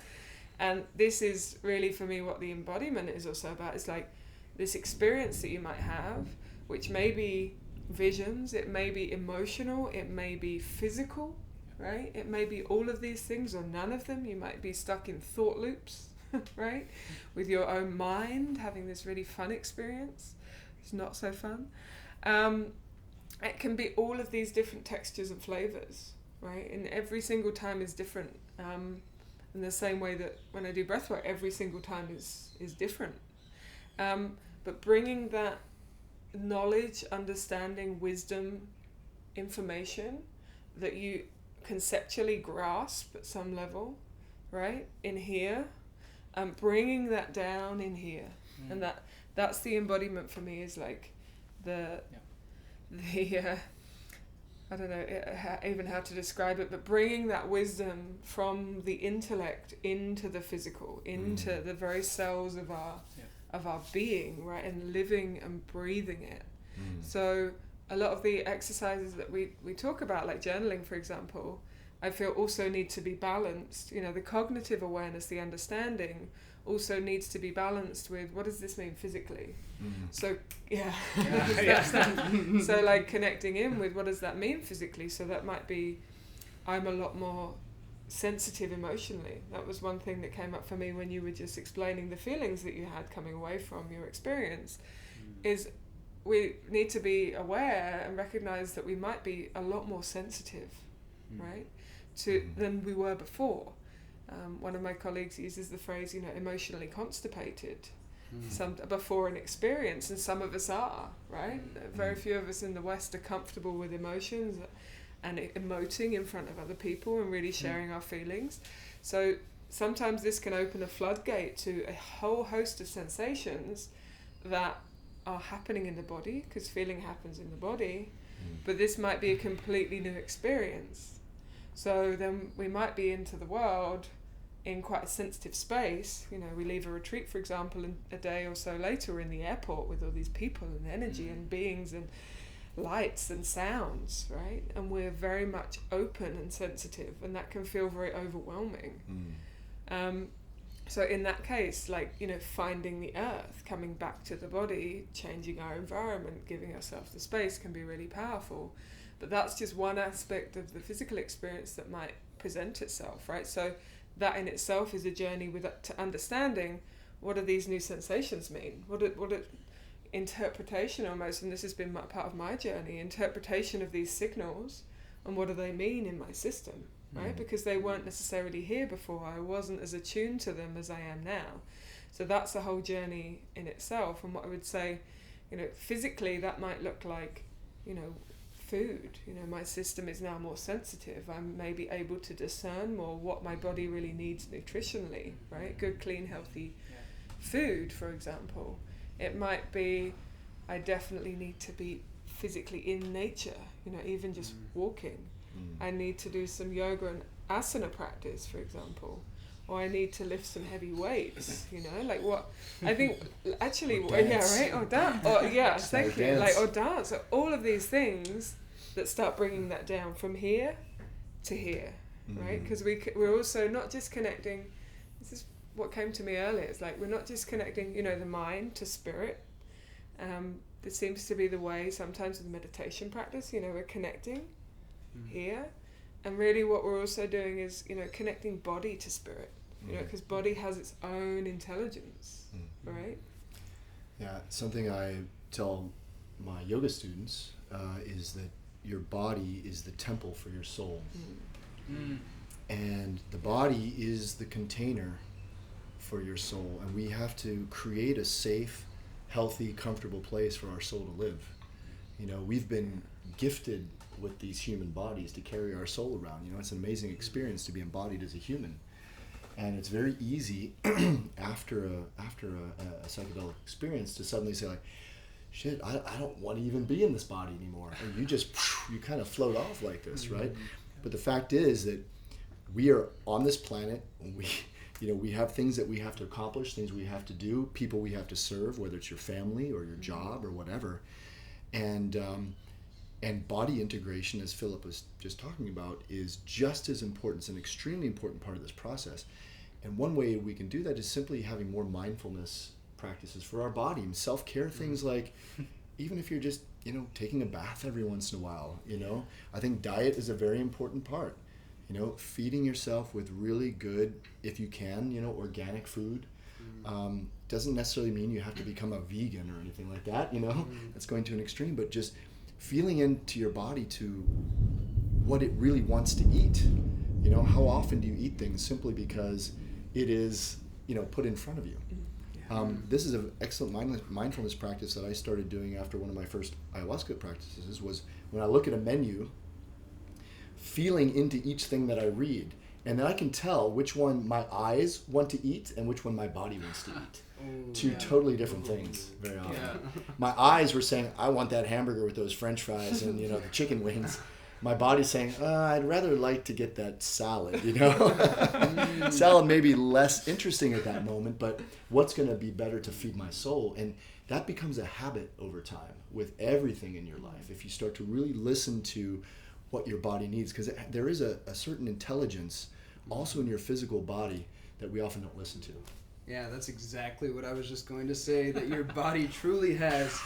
And this is really, for me, what the embodiment is also about. It's like this experience that you might have, which may be visions, it may be emotional, it may be physical, right? It may be all of these things or none of them. You might be stuck in thought loops, right? With your own mind, having this really fun experience. It's not so fun. It can be all of these different textures and flavors, right? And every single time is different. In the same way that when I do breathwork, every single time is different. But bringing that knowledge, understanding, wisdom, information that you conceptually grasp at some level, right, in here, bringing that down in here. And that's the embodiment for me, is like the I don't know even how to describe it, but bringing that wisdom from the intellect into the physical, into the very cells of our being, right, and living and breathing it. So a lot of the exercises that we talk about, like journaling, for example, I feel also need to be balanced. You know, the cognitive awareness, the understanding, also needs to be balanced with, what does this mean physically? So so like connecting in with, what does that mean physically? So that might be, I'm a lot more sensitive emotionally. That was one thing that came up for me when you were just explaining the feelings that you had coming away from your experience, is we need to be aware and recognize that we might be a lot more sensitive, right, than we were before. One of my colleagues uses the phrase, you know, emotionally constipated, before an experience, and some of us are, right? Very few of us in the West are comfortable with emotions and emoting in front of other people and really sharing our feelings. So sometimes this can open a floodgate to a whole host of sensations that are happening in the body, because feeling happens in the body, but this might be a completely new experience. So then we might be into the world in quite a sensitive space. You know, we leave a retreat, for example, and a day or so later we're in the airport with all these people and energy and beings and lights and sounds, right? And we're very much open and sensitive, and that can feel very overwhelming. So in that case, like, you know, finding the earth, coming back to the body, changing our environment, giving ourselves the space can be really powerful. But that's just one aspect of the physical experience that might present itself, right? So that in itself is a journey to understanding, what do these new sensations mean? What interpretation almost, and this has been part of my journey, interpretation of these signals, and what do they mean in my system, right? Because they weren't necessarily here before. I wasn't as attuned to them as I am now. So that's a whole journey in itself. And what I would say, physically that might look like, food. My system is now more sensitive. I'm maybe able to discern more what my body really needs nutritionally, right? Good, clean, healthy food, for example. It might be, I definitely need to be physically in nature, even just walking. I need to do some yoga and asana practice, for example. Or I need to lift some heavy weights, like what I think actually, or dance, thank you, or dance. So all of these things that start bringing that down from here to here, right? Because we're also not just connecting, this is what came to me earlier, it's like we're not just connecting, the mind to spirit. This seems to be the way sometimes with meditation practice, we're connecting here. And really what we're also doing is, connecting body to spirit, because body has its own intelligence, right? Yeah, something I tell my yoga students is that your body is the temple for your soul. And the body is the container for your soul. And we have to create a safe, healthy, comfortable place for our soul to live. We've been gifted with these human bodies to carry our soul around. It's an amazing experience to be embodied as a human. And it's very easy after a psychedelic experience to suddenly say like, shit, I don't want to even be in this body anymore. And you kind of float off like this, right? But the fact is that we are on this planet. We have things that we have to accomplish, things we have to do, people we have to serve, whether it's your family or your job or whatever. And body integration, as Philippa was just talking about, is just as important. It's an extremely important part of this process. And one way we can do that is simply having more mindfulness practices for our body, and self-care things like, even if you're just, taking a bath every once in a while, I think diet is a very important part. Feeding yourself with really good, if you can, organic food. Doesn't necessarily mean you have to become a vegan or anything like that, that's going to an extreme, but just feeling into your body to what it really wants to eat. How often do you eat things simply because it is, put in front of you? This is an excellent mindfulness practice that I started doing after one of my first ayahuasca practices, was when I look at a menu, feeling into each thing that I read. And then I can tell which one my eyes want to eat and which one my body wants to eat. Totally different things very often. My eyes were saying, I want that hamburger with those French fries and, the chicken wings. My body's saying, I'd rather like to get that salad, Salad may be less interesting at that moment, but what's going to be better to feed my soul? And that becomes a habit over time with everything in your life. If you start to really listen to what your body needs, because there is a certain intelligence also in your physical body that we often don't listen to. Yeah, that's exactly what I was just going to say, that your body truly has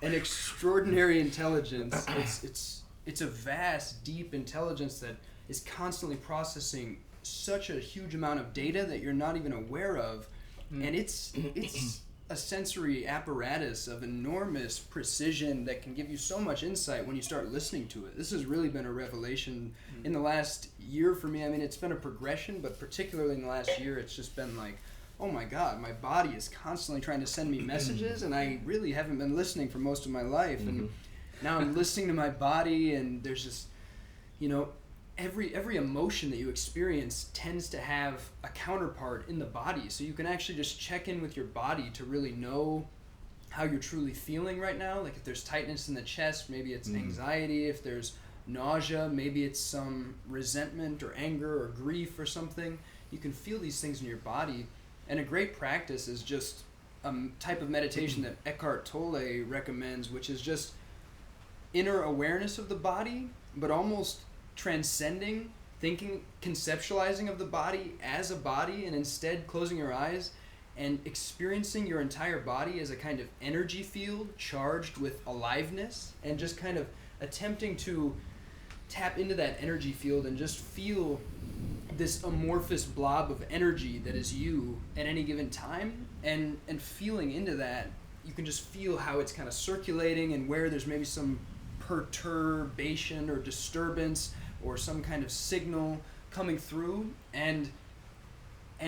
an extraordinary intelligence. It's a vast, deep intelligence that is constantly processing such a huge amount of data that you're not even aware of. And it's a sensory apparatus of enormous precision that can give you so much insight when you start listening to it. This has really been a revelation in the last year for me. I mean, it's been a progression, but particularly in the last year, it's just been like, oh my God, my body is constantly trying to send me messages, and I really haven't been listening for most of my life. And now I'm listening to my body, and there's just, every emotion that you experience tends to have a counterpart in the body. So you can actually just check in with your body to really know how you're truly feeling right now. Like if there's tightness in the chest, maybe it's anxiety. If there's nausea, maybe it's some resentment or anger or grief or something. You can feel these things in your body. And a great practice is just a type of meditation that Eckhart Tolle recommends, which is just inner awareness of the body, but almost transcending, thinking, conceptualizing of the body as a body, and instead closing your eyes and experiencing your entire body as a kind of energy field charged with aliveness, and just kind of attempting to tap into that energy field and just feel this amorphous blob of energy that is you at any given time, and feeling into that, you can just feel how it's kind of circulating, and where there's maybe some perturbation or disturbance or some kind of signal coming through and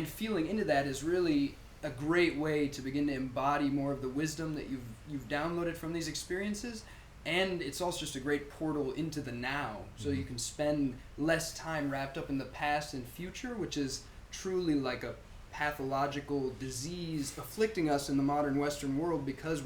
feeling into that is really a great way to begin to embody more of the wisdom that you've downloaded from these experiences. And it's also just a great portal into the now, so you can spend less time wrapped up in the past and future, which is truly like a pathological disease afflicting us in the modern Western world, because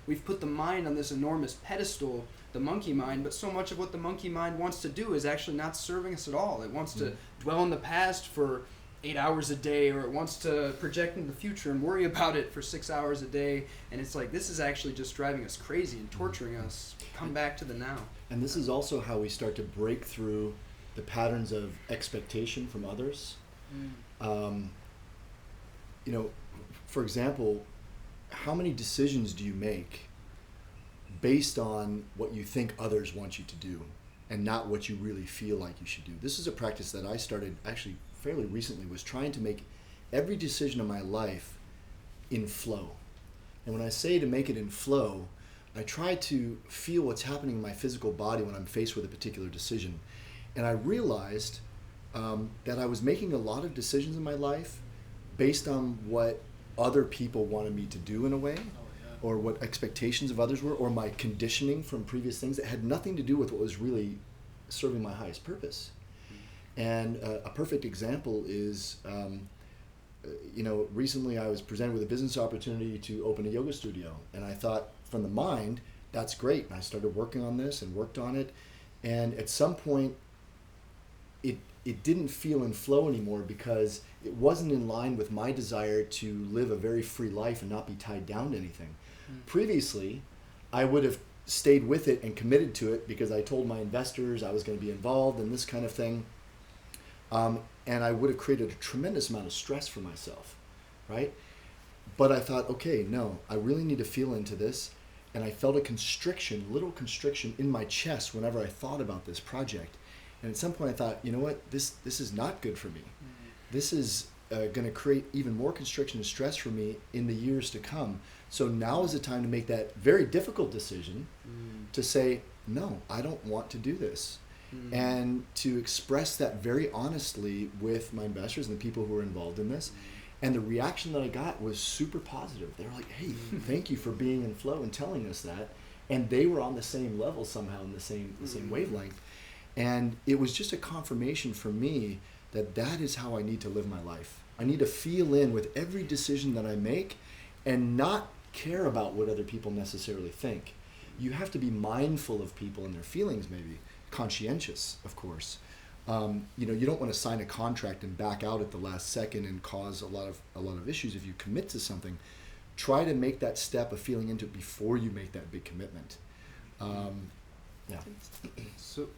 we've put the mind on this enormous pedestal, the monkey mind, but so much of what the monkey mind wants to do is actually not serving us at all. It wants to dwell in the past for 8 hours a day, or it wants to project into the future and worry about it for 6 hours a day, and it's like, this is actually just driving us crazy and torturing us. Come back to the now. And this is also how we start to break through the patterns of expectation from others. You know, for example, how many decisions do you make based on what you think others want you to do and not what you really feel like you should do? This is a practice that I started actually fairly recently, was trying to make every decision in my life in flow. And when I say to make it in flow, I try to feel what's happening in my physical body when I'm faced with a particular decision. And I realized that I was making a lot of decisions in my life based on what other people wanted me to do in a way, or what expectations of others were, or my conditioning from previous things that had nothing to do with what was really serving my highest purpose. And a perfect example is, recently I was presented with a business opportunity to open a yoga studio. And I thought, from the mind, that's great. And I started working on this and worked on it. And at some point, it didn't feel in flow anymore, because it wasn't in line with my desire to live a very free life and not be tied down to anything. Previously, I would have stayed with it and committed to it because I told my investors I was going to be involved in this kind of thing. And I would have created a tremendous amount of stress for myself, right? But I thought, okay, no, I really need to feel into this. And I felt a little constriction in my chest whenever I thought about this project. And at some point I thought, you know what, this is not good for me. This is going to create even more constriction and stress for me in the years to come. So now is the time to make that very difficult decision to say, no, I don't want to do this. And to express that very honestly with my investors and the people who were involved in this. And the reaction that I got was super positive. They were like, hey, thank you for being in flow and telling us that. And they were on the same level somehow, in the same wavelength. And it was just a confirmation for me that is how I need to live my life. I need to feel in with every decision that I make and not care about what other people necessarily think. You have to be mindful of people and their feelings, maybe conscientious, of course. You don't want to sign a contract and back out at the last second and cause a lot of issues. If you commit to something, try to make that step of feeling into it before you make that big commitment. So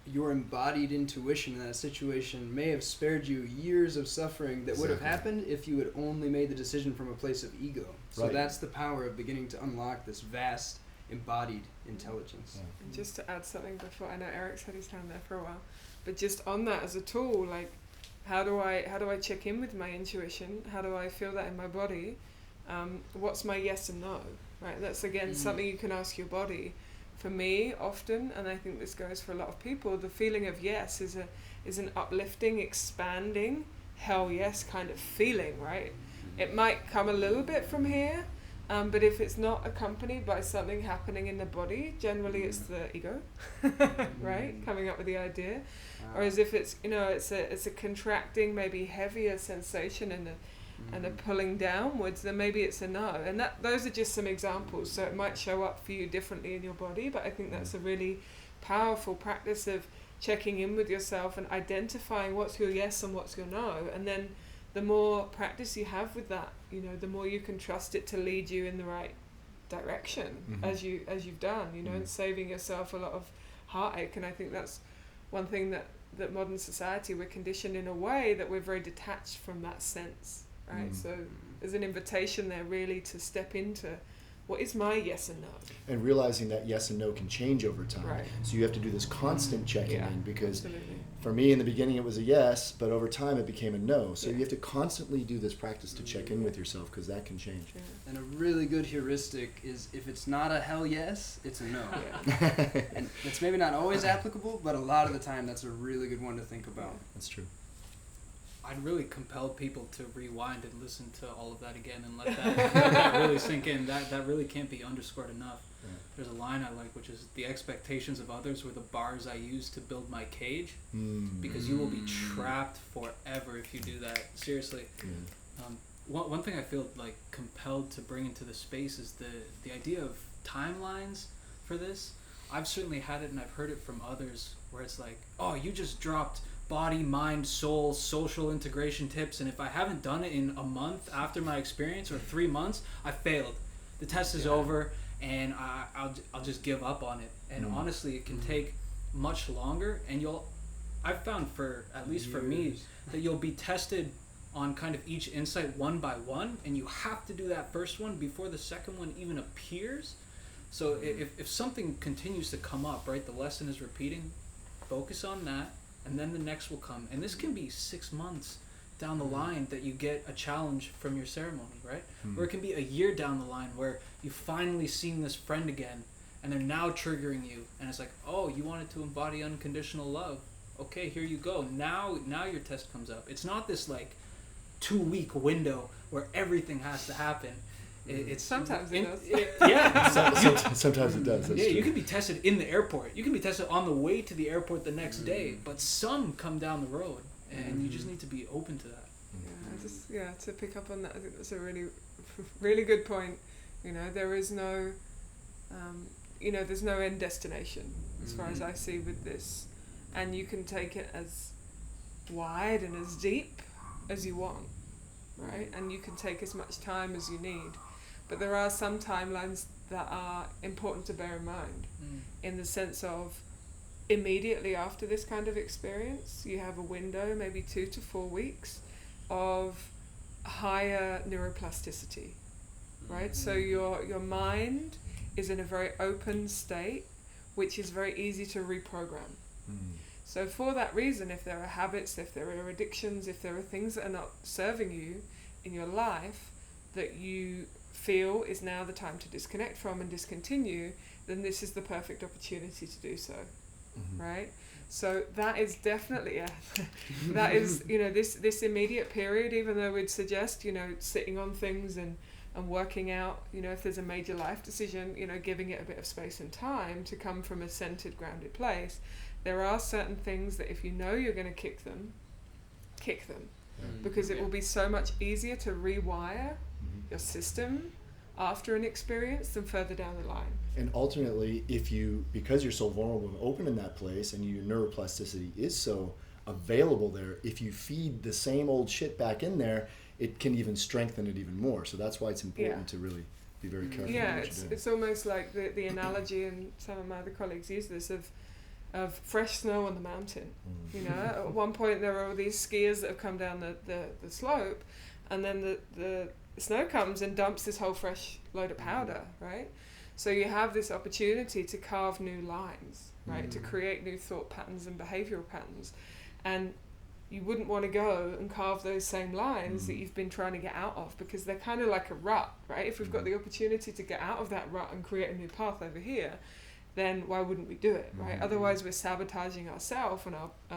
your embodied intuition in that situation may have spared you years of suffering that would have happened if you had only made the decision from a place of ego. So that's the power of beginning to unlock this vast embodied intelligence. And just to add something before, I know Eric's had his hand there for a while, but just on that as a tool, like how do I check in with my intuition? How do I feel that in my body? What's my yes and no? Right, that's again something you can ask your body. For me, often, and I think this goes for a lot of people, the feeling of yes is an uplifting, expanding, hell yes kind of feeling, right? It might come a little bit from here, but if it's not accompanied by something happening in the body, generally it's the ego, right? Coming up with the idea. Or as if it's, it's a contracting, maybe heavier sensation and a pulling downwards, then maybe it's a no. And those are just some examples. So it might show up for you differently in your body, but I think that's a really powerful practice of checking in with yourself and identifying what's your yes and what's your no. And then the more practice you have with that, the more you can trust it to lead you in the right direction, as you've done, and saving yourself a lot of heartache. And I think that's one thing that modern society, we're conditioned in a way that we're very detached from that sense. Right, so there's an invitation there really to step into what is my yes and no. And realizing that yes and no can change over time. Right. So you have to do this constant checking in, because For me, in the beginning, it was a yes, but over time, it became a no. So you have to constantly do this practice to check in with yourself, because that can change. Yeah. And a really good heuristic is if it's not a hell yes, it's a no. And it's maybe not always applicable, but a lot of the time, that's a really good one to think about. That's true. I'd really compel people to rewind and listen to all of that again and let that really sink in. That really can't be underscored enough. Yeah. There's a line I like, which is, the expectations of others were the bars I used to build my cage, because you will be trapped forever if you do that. Seriously. One thing I feel like compelled to bring into the space is the idea of timelines for this. I've certainly had it, and I've heard it from others, where it's like, oh, you just dropped body, mind, soul, social integration tips, and if I haven't done it in a month after my experience, or 3 months, I failed. The test is over, and I'll just give up on it. And honestly, it can take much longer, and I've found, for at least for me, that you'll be tested on kind of each insight one by one, and you have to do that first one before the second one even appears. So if something continues to come up, right, the lesson is repeating, focus on that, and then the next will come. And this can be 6 months down the line that you get a challenge from your ceremony, right? Or it can be a year down the line where you've finally seen this friend again, and they're now triggering you, and it's like, oh, you wanted to embody unconditional love. Okay, here you go. Now your test comes up. It's not this like 2-week window where everything has to happen. It's Sometimes it does. Sometimes it does. That's yeah, true. you can be tested in the airport. You can be tested on the way to the airport the next day. But some come down the road, and you just need to be open to that. To pick up on that, I think that's a really, really good point. There is no, there's no end destination as far as I see with this, and you can take it as wide and as deep as you want, right? And you can take as much time as you need. But there are some timelines that are important to bear in mind, in the sense of immediately after this kind of experience, you have a window, maybe 2 to 4 weeks, of higher neuroplasticity, right? So your mind is in a very open state, which is very easy to reprogram. So for that reason, if there are habits, if there are addictions, if there are things that are not serving you in your life that you feel is now the time to disconnect from and discontinue, then this is the perfect opportunity to do so, right? So that is definitely that is, this immediate period, even though we'd suggest, sitting on things and working out, if there's a major life decision, giving it a bit of space and time to come from a centered, grounded place. There are certain things that if you know you're going to kick them, because it will be so much easier to rewire your system after an experience than further down the line. And ultimately, because you're so vulnerable and open in that place, and your neuroplasticity is so available there, if you feed the same old shit back in there, it can even strengthen it even more. So that's why it's important to really be very careful. Yeah, what you're doing. it's almost like the analogy, and some of my other colleagues use this, of fresh snow on the mountain. At one point there are all these skiers that have come down the slope, and then the snow comes and dumps this whole fresh load of powder, right? So you have this opportunity to carve new lines, right? To create new thought patterns and behavioral patterns. And you wouldn't want to go and carve those same lines that you've been trying to get out of, because they're kind of like a rut, right? If we've got the opportunity to get out of that rut and create a new path over here, then why wouldn't we do it, right? Otherwise we're sabotaging ourselves and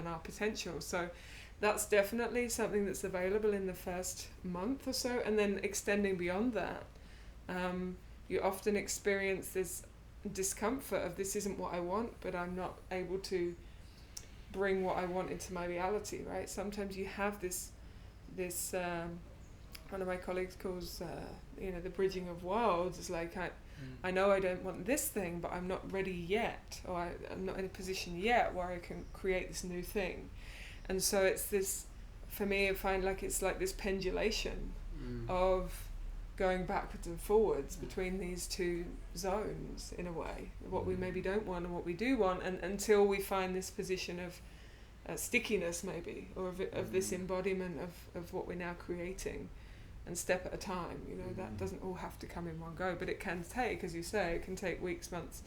our potential. So that's definitely something that's available in the first month or so, and then extending beyond that, you often experience this discomfort of, this isn't what I want, but I'm not able to bring what I want into my reality, right? Sometimes you have this one of my colleagues calls the bridging of worlds. It's like I know I don't want this thing, but I'm not ready yet, or I'm not in a position yet where I can create this new thing. And so it's this, for me, I find like it's like this pendulation of going backwards and forwards between these two zones, in a way, what we maybe don't want and what we do want, and until we find this position of stickiness, maybe, or of this embodiment of what we're now creating, and step at a time. That doesn't all have to come in one go, but it can take, as you say, it can take weeks, months,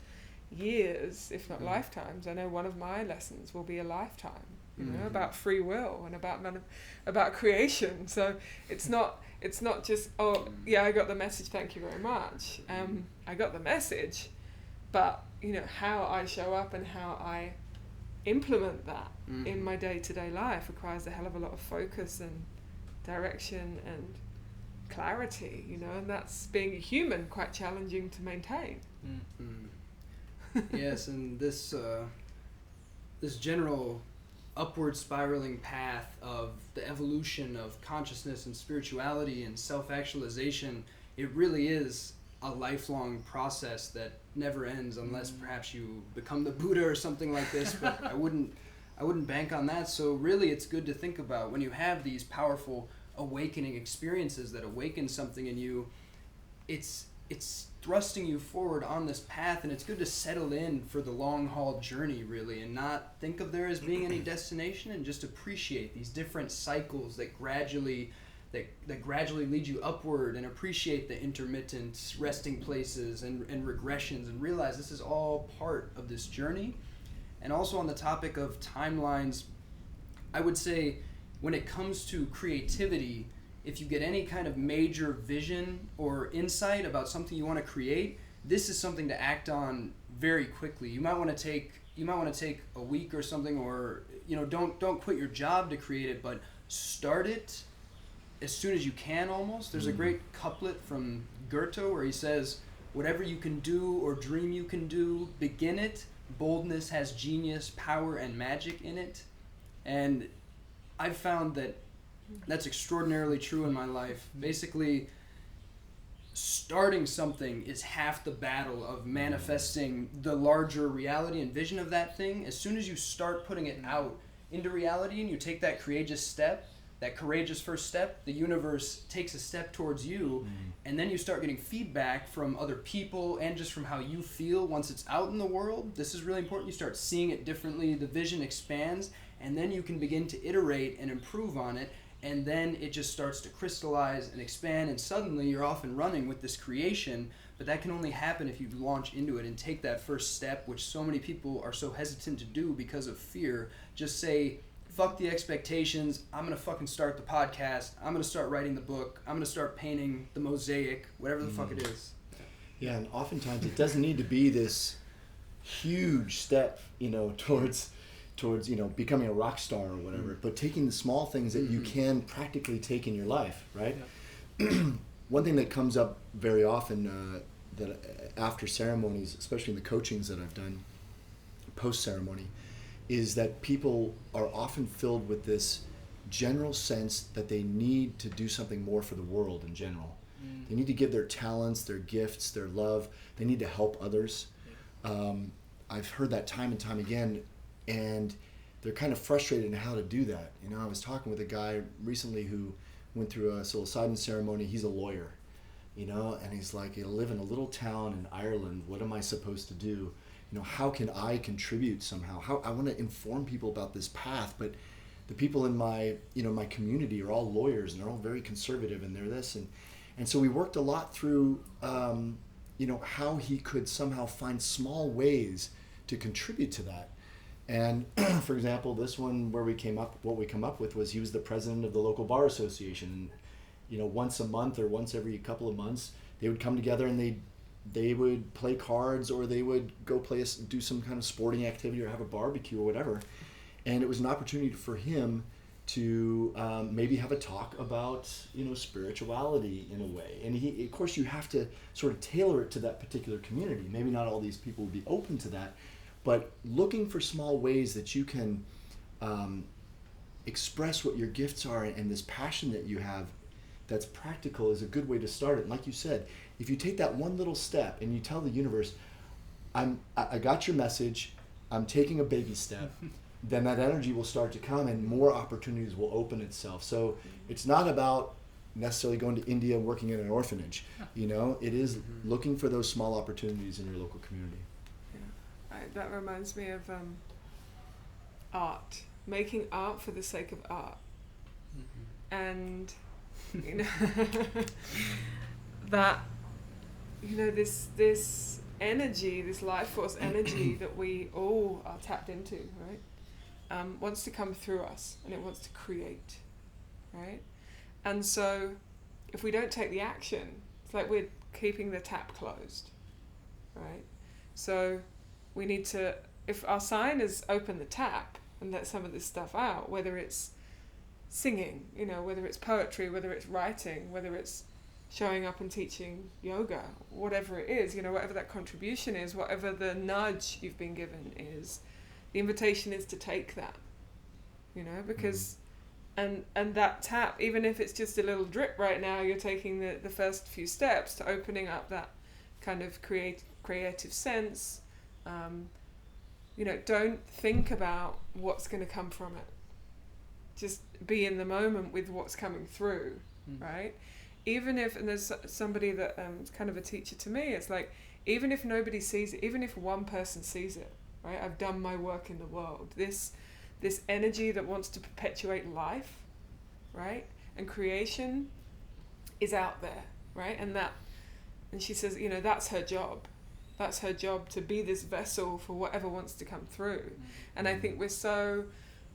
years, if not lifetimes. I know one of my lessons will be a lifetime, you know, about free will and about creation. So it's not just, oh yeah, I got the message, thank you very much. I got the message, but you know, how I show up and how I implement that in my day-to-day life requires a hell of a lot of focus and direction and clarity, you know, and that's, being a human, quite challenging to maintain. Yes, and this general upward spiraling path of the evolution of consciousness and spirituality and self-actualization, it really is a lifelong process that never ends, unless perhaps you become the Buddha or something like this, but I wouldn't bank on that. So really it's good to think about when you have these powerful awakening experiences that awaken something in you, it's thrusting you forward on this path, and it's good to settle in for the long haul journey, really, and not think of there as being any destination, and just appreciate these different cycles that gradually lead you upward, and appreciate the intermittent resting places and regressions, and realize this is all part of this journey. And also on the topic of timelines, I would say when it comes to creativity, if you get any kind of major vision or insight about something you want to create, this is something to act on very quickly. You might want to take a week or something, or you know, don't quit your job to create it, but start it as soon as you can. Almost, there's a great couplet from Goethe where he says, "Whatever you can do or dream you can do, begin it. Boldness has genius, power, and magic in it." And I've found that that's extraordinarily true in my life. Basically, starting something is half the battle of manifesting the larger reality and vision of that thing. As soon as you start putting it out into reality and you take that courageous first step, the universe takes a step towards you, and then you start getting feedback from other people and just from how you feel once it's out in the world. This is really important. You start seeing it differently, the vision expands, and then you can begin to iterate and improve on it. And then it just starts to crystallize and expand, and suddenly you're off and running with this creation. But that can only happen if you launch into it and take that first step, which so many people are so hesitant to do because of fear. Just say, fuck the expectations, I'm going to fucking start the podcast, I'm going to start writing the book, I'm going to start painting the mosaic, whatever the fuck it is. Yeah, and oftentimes it doesn't need to be this huge step, you know, towards you know, becoming a rock star or whatever, but taking the small things that you can practically take in your life, right? Yeah. One thing that comes up very often that after ceremonies, especially in the coachings that I've done post-ceremony, is that people are often filled with this general sense that they need to do something more for the world in general. They need to give their talents, their gifts, their love. They need to help others. I've heard that time and time again, and they're kind of frustrated in how to do that. You know, I was talking with a guy recently who went through a psilocybin ceremony. He's a lawyer, you know, and he's like, I live in a little town in Ireland. What am I supposed to do? You know, how can I contribute somehow? How I want to inform people about this path, but the people in my, you know, my community are all lawyers, and they're all very conservative, and they're this, and so we worked a lot through, you know, how he could somehow find small ways to contribute to that. And for example, this one what we come up with was he was the president of the local bar association. And, you know, once a month or once every couple of months, they would come together and they would play cards, or they would go do some kind of sporting activity or have a barbecue or whatever. And it was an opportunity for him to maybe have a talk about, you know, spirituality in a way. And he, of course, you have to sort of tailor it to that particular community. Maybe not all these people would be open to that. But looking for small ways that you can express what your gifts are and this passion that you have that's practical is a good way to start it. And like you said, if you take that one little step and you tell the universe, I got your message, I'm taking a baby step, then that energy will start to come and more opportunities will open itself. So it's not about necessarily going to India and working in an orphanage. You know, it is looking for those small opportunities in your local community. That reminds me of art, making art for the sake of art. And, you know, that, you know, this energy, this life force energy that we all are tapped into, right? wants to come through us, and it wants to create, right? And so if we don't take the action, it's like we're keeping the tap closed, right? So we need to, if our sign is open the tap and let some of this stuff out, whether it's singing, you know, whether it's poetry, whether it's writing, whether it's showing up and teaching yoga, whatever it is, you know, whatever that contribution is, whatever the nudge you've been given is, the invitation is to take that, you know, because and that tap, even if it's just a little drip right now, you're taking the first few steps to opening up that kind of creative sense. You know, don't think about what's going to come from it. Just be in the moment with what's coming through, right? Even if, and there's somebody that is kind of a teacher to me, it's like, even if nobody sees it, even if one person sees it, right? I've done my work in the world. This energy that wants to perpetuate life, right? And creation is out there, right? And she says, you know, that's her job. That's her job, to be this vessel for whatever wants to come through. And I think we're so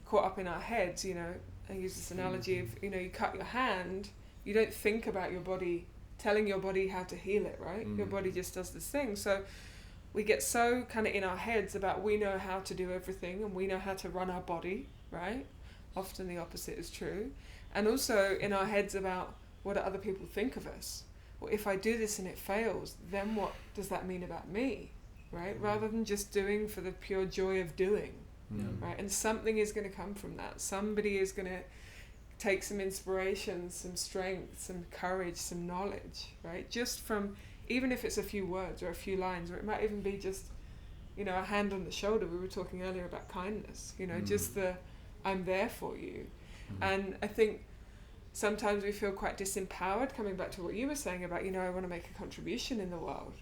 caught up in our heads, you know, I use this analogy of, you know, you cut your hand, you don't think about your body, telling your body how to heal it, right? Your body just does this thing. So we get so kind of in our heads about we know how to do everything and we know how to run our body, right? Often the opposite is true. And also in our heads about what do other people think of us? Well, if I do this and it fails, then what does that mean about me, right? Rather than just doing for the pure joy of doing, right? And something is going to come from that. Somebody is going to take some inspiration, some strength, some courage, some knowledge, right? Just from, even if it's a few words or a few lines, or it might even be just, you know, a hand on the shoulder. We were talking earlier about kindness, you know, just the, I'm there for you. And I think sometimes we feel quite disempowered, coming back to what you were saying about, you know, I want to make a contribution in the world.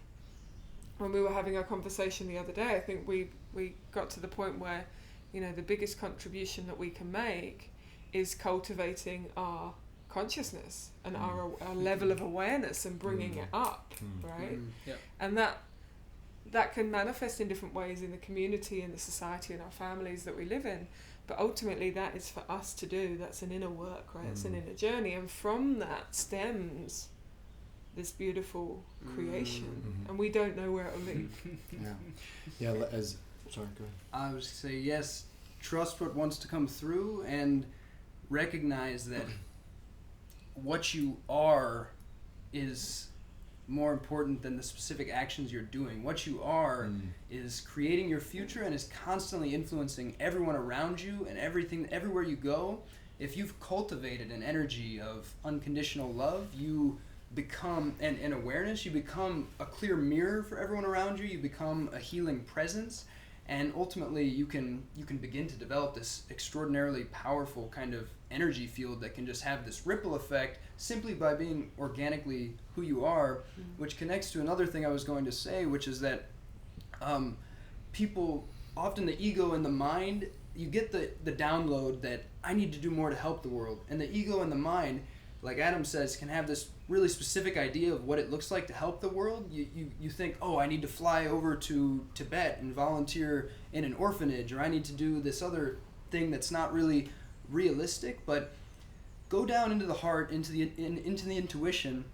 When we were having our conversation the other day, I think we got to the point where, you know, the biggest contribution that we can make is cultivating our consciousness and our level of awareness and bringing it up, right? And that can manifest in different ways in the community, in the society, in our families that we live in. But ultimately that is for us to do. That's an inner work, right? It's an inner journey. And from that stems this beautiful creation. And we don't know where it will lead. Sorry, go ahead. I was going to say, yes, trust what wants to come through and recognize that what you are is more important than the specific actions you're doing. What you are is creating your future and is constantly influencing everyone around you and everything, everywhere you go. If you've cultivated an energy of unconditional love, you become, and awareness, you become a clear mirror for everyone around you. You become a healing presence. And ultimately, you can begin to develop this extraordinarily powerful kind of energy field that can just have this ripple effect simply by being organically who you are, which connects to another thing I was going to say, which is that people, often the ego and the mind, you get the download that I need to do more to help the world. And the ego and the mind, like Adam says, can have this really specific idea of what it looks like to help the world. You think, oh, I need to fly over to Tibet and volunteer in an orphanage, or I need to do this other thing that's not really realistic. But go down into the heart, into the intuition,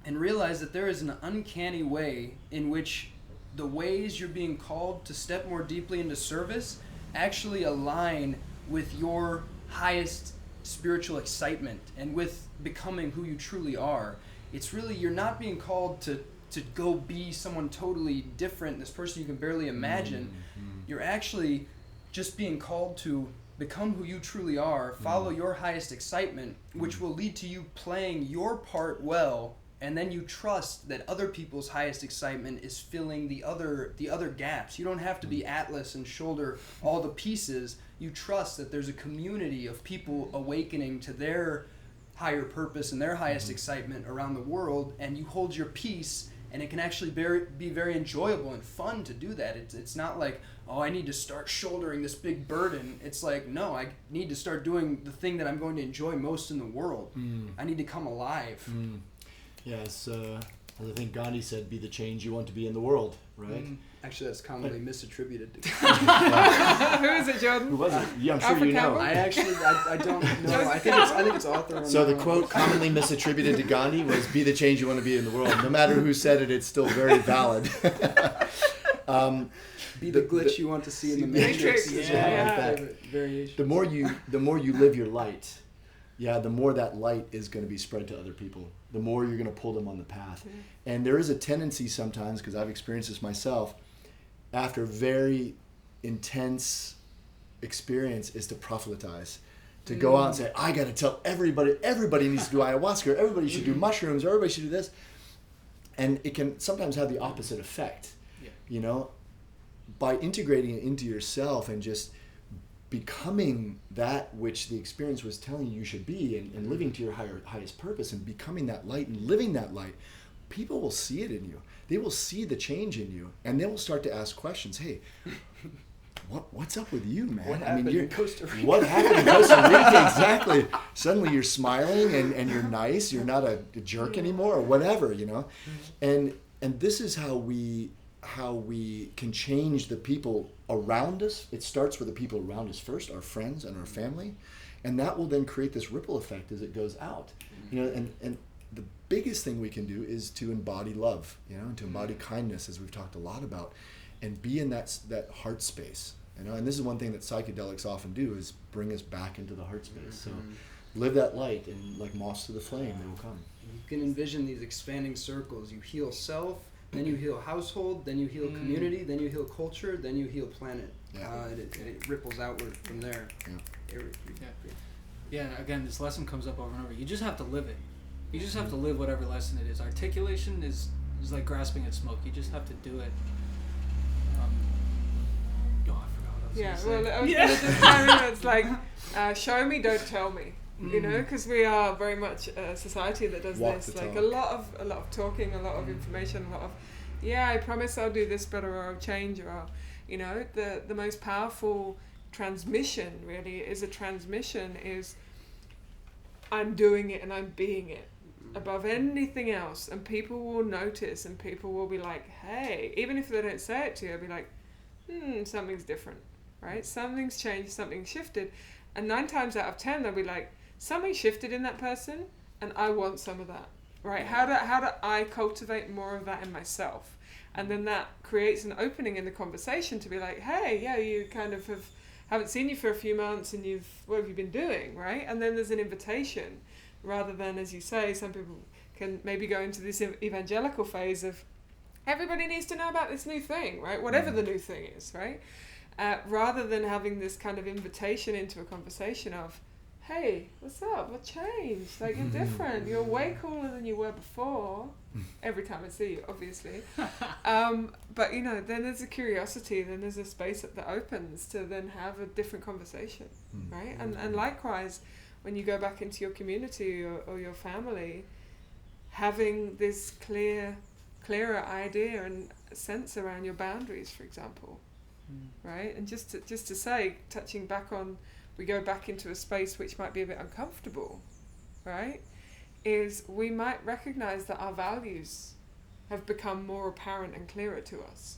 and realize that there is an uncanny way in which the ways you're being called to step more deeply into service actually align with your highest spiritual excitement and with becoming who you truly are. It's really, you're not being called to go be someone totally different, this person you can barely imagine. You're actually just being called to become who you truly are, follow your highest excitement, which will lead to you playing your part well, and then you trust that other people's highest excitement is filling the other gaps. You don't have to be Atlas and shoulder all the pieces. You trust that there's a community of people awakening to their higher purpose and their highest excitement around the world, and you hold your peace, and it can actually be very enjoyable and fun to do that. It's not like, oh, I need to start shouldering this big burden. It's like, no, I need to start doing the thing that I'm going to enjoy most in the world. I need to come alive. Yes, As I think Gandhi said, be the change you want to be in the world, right? Actually, that's commonly misattributed to Who is it, Jordan? Who was it? Yeah, I'm sure Alfred you know. Campbell? I don't know. I think it's author. So the quote commonly misattributed to Gandhi was, be the change you want to be in the world. No matter who said it, it's still very valid. Be the glitch you want to see in the Matrix. Variation. The more you live your light, the more that light is going to be spread to other people. The more you're going to pull them on the path. And there is a tendency sometimes, because I've experienced this myself, after very intense experience, is to proselytize. To go out and say, I got to tell everybody needs to do ayahuasca, everybody should do mushrooms, everybody should do this. And it can sometimes have the opposite effect. You know, by integrating it into yourself and just becoming that which the experience was telling you should be, and living to your highest purpose and becoming that light and living that light, people will see it in you. They will see the change in you, and they will start to ask questions. Hey, what's up with you, man? What happened in Costa Rica? What happened in Costa Rica? Exactly. Suddenly you're smiling and you're nice. You're not a jerk anymore, or whatever, you know. And this is how we can change the people around us. It starts with the people around us first, our friends and our family, and that will then create this ripple effect as it goes out. You know, and the biggest thing we can do is to embody love, you know, and to embody kindness, as we've talked a lot about, and be in that heart space. You know, and this is one thing that psychedelics often do, is bring us back into the heart space. So live that light, and like moths to the flame, they will come. You can envision these expanding circles. You heal self, then you heal household, then you heal community, then you heal culture, then you heal planet. It ripples outward from there. Yeah, again, this lesson comes up over and over. You just have to live it. You just have to live whatever lesson it is. Articulation is like grasping at smoke. You just have to do it. I forgot what I was going to say. I was going to just chime in. It's like, show me, don't tell me. You know, because we are very much a society that does Walk this. the Like talk. a lot of talking, a lot of information, a lot of, I promise I'll do this better, or I'll change, or I'll, you know, the most powerful transmission really is I'm doing it and I'm being it above anything else, and people will notice, and people will be like, hey, even if they don't say it to you, they'll be like, something's different, right? Something's changed, something's shifted. And 9 times out of 10 they'll be like, something shifted in that person, and I want some of that, right? How do I cultivate more of that in myself? And then that creates an opening in the conversation to be like, hey, you kind of haven't seen you for a few months, and what have you been doing, right? And then there's an invitation, rather than, as you say, some people can maybe go into this evangelical phase of everybody needs to know about this new thing, right? Whatever the new thing is, right? Rather than having this kind of invitation into a conversation of, hey, what's up? What changed? Like, you're different. You're way cooler than you were before. Every time I see you, obviously. But, you know, then there's a curiosity, then there's a space that opens to then have a different conversation, right? And likewise, when you go back into your community or your family, having this clearer idea and sense around your boundaries, for example, right? And just to say, touching back on, we go back into a space which might be a bit uncomfortable, right? Is we might recognize that our values have become more apparent and clearer to us.